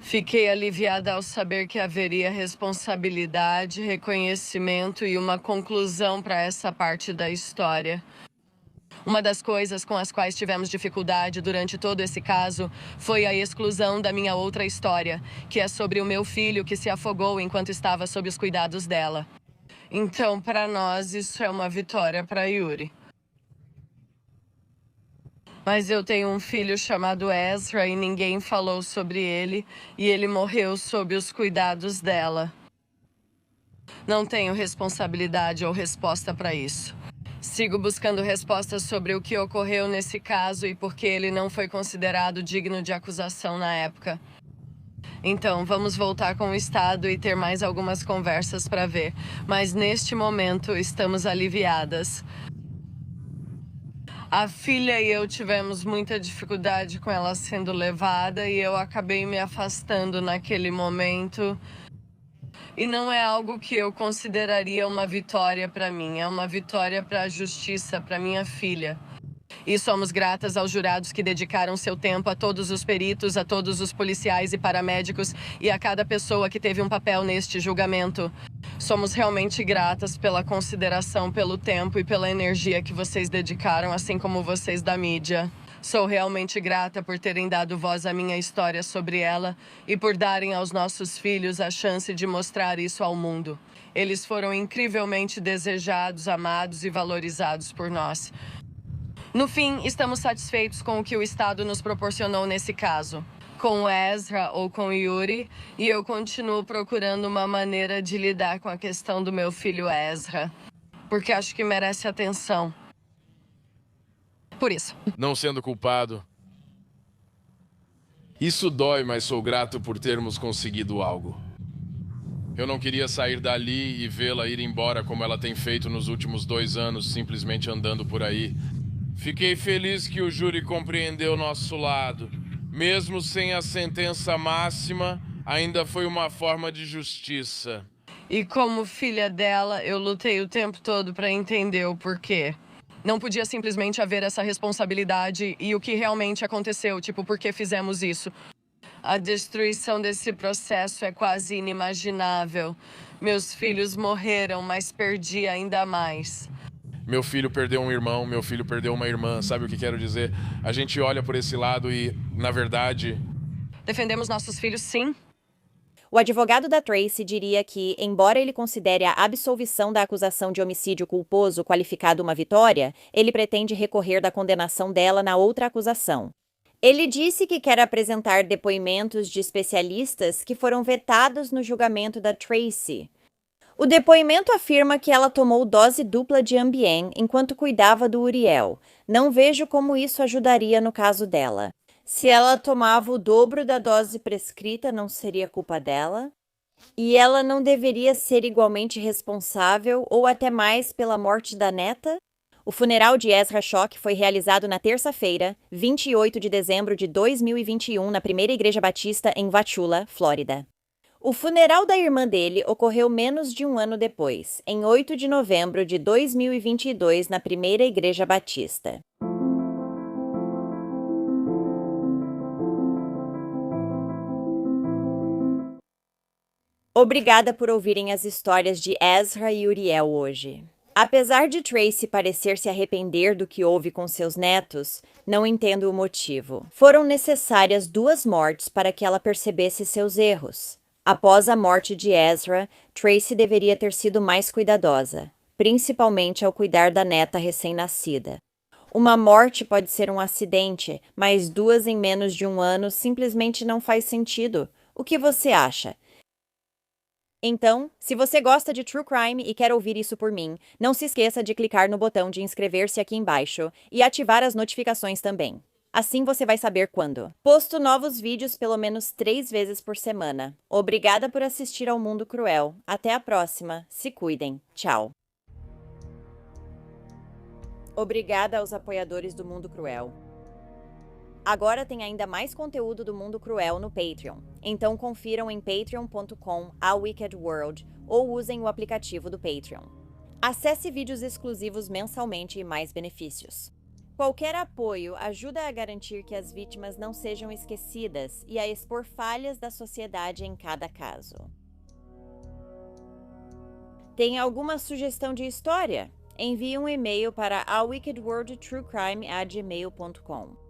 Fiquei aliviada ao saber que haveria responsabilidade, reconhecimento e uma conclusão para essa parte da história. Uma das coisas com as quais tivemos dificuldade durante todo esse caso foi a exclusão da minha outra história, que é sobre o meu filho que se afogou enquanto estava sob os cuidados dela. Então, para nós, isso é uma vitória para Yuri. Mas eu tenho um filho chamado Ezra e ninguém falou sobre ele, e ele morreu sob os cuidados dela. Não tenho responsabilidade ou resposta para isso. Sigo buscando respostas sobre o que ocorreu nesse caso e por que ele não foi considerado digno de acusação na época. Então, vamos voltar com o Estado e ter mais algumas conversas para ver. Mas neste momento, estamos aliviadas. A filha e eu tivemos muita dificuldade com ela sendo levada e eu acabei me afastando naquele momento. E não é algo que eu consideraria uma vitória para mim, é uma vitória para a justiça, para minha filha. E somos gratas aos jurados que dedicaram seu tempo, a todos os peritos, a todos os policiais e paramédicos e a cada pessoa que teve um papel neste julgamento. Somos realmente gratas pela consideração, pelo tempo e pela energia que vocês dedicaram, assim como vocês da mídia. Sou realmente grata por terem dado voz à minha história sobre ela e por darem aos nossos filhos a chance de mostrar isso ao mundo. Eles foram incrivelmente desejados, amados e valorizados por nós. No fim, estamos satisfeitos com o que o Estado nos proporcionou nesse caso. Com Ezra ou com Yuri, e eu continuo procurando uma maneira de lidar com a questão do meu filho Ezra, porque acho que merece atenção. Por isso. Não sendo culpado. Isso dói, mas sou grato por termos conseguido algo. Eu não queria sair dali e vê-la ir embora como ela tem feito nos últimos 2 anos, simplesmente andando por aí. Fiquei feliz que o júri compreendeu nosso lado. Mesmo sem a sentença máxima, ainda foi uma forma de justiça. E como filha dela, eu lutei o tempo todo para entender o porquê. Não podia simplesmente haver essa responsabilidade e o que realmente aconteceu, tipo, por que fizemos isso. A destruição desse processo é quase inimaginável. Meus filhos morreram, mas perdi ainda mais. Meu filho perdeu um irmão, meu filho perdeu uma irmã, sabe o que quero dizer? A gente olha por esse lado e, na verdade... Defendemos nossos filhos, sim. O advogado da Tracy diria que, embora ele considere a absolvição da acusação de homicídio culposo qualificado uma vitória, ele pretende recorrer da condenação dela na outra acusação. Ele disse que quer apresentar depoimentos de especialistas que foram vetados no julgamento da Tracy. O depoimento afirma que ela tomou dose dupla de Ambien enquanto cuidava do Uriel. Não vejo como isso ajudaria no caso dela. Se ela tomava o dobro da dose prescrita, não seria culpa dela? E ela não deveria ser igualmente responsável ou até mais pela morte da neta? O funeral de Ezra Schock foi realizado na terça-feira, 28 de dezembro de 2021, na Primeira Igreja Batista em Wauchula, Flórida. O funeral da irmã dele ocorreu menos de um ano depois, em 8 de novembro de 2022, na Primeira Igreja Batista. Obrigada por ouvirem as histórias de Ezra e Uriel hoje. Apesar de Tracy parecer se arrepender do que houve com seus netos, não entendo o motivo. Foram necessárias 2 mortes para que ela percebesse seus erros. Após a morte de Ezra, Tracy deveria ter sido mais cuidadosa, principalmente ao cuidar da neta recém-nascida. Uma morte pode ser um acidente, mas 2 em menos de um ano simplesmente não faz sentido. O que você acha? Então, se você gosta de True Crime e quer ouvir isso por mim, não se esqueça de clicar no botão de inscrever-se aqui embaixo e ativar as notificações também. Assim você vai saber quando. Posto novos vídeos pelo menos 3 vezes por semana. Obrigada por assistir ao Mundo Cruel. Até a próxima. Se cuidem. Tchau. Obrigada aos apoiadores do Mundo Cruel. Agora tem ainda mais conteúdo do Mundo Cruel no Patreon, então confiram em patreon.com/awickedworld ou usem o aplicativo do Patreon. Acesse vídeos exclusivos mensalmente e mais benefícios. Qualquer apoio ajuda a garantir que as vítimas não sejam esquecidas e a expor falhas da sociedade em cada caso. Tem alguma sugestão de história? Envie um e-mail para awickedworldtruecrime@gmail.com.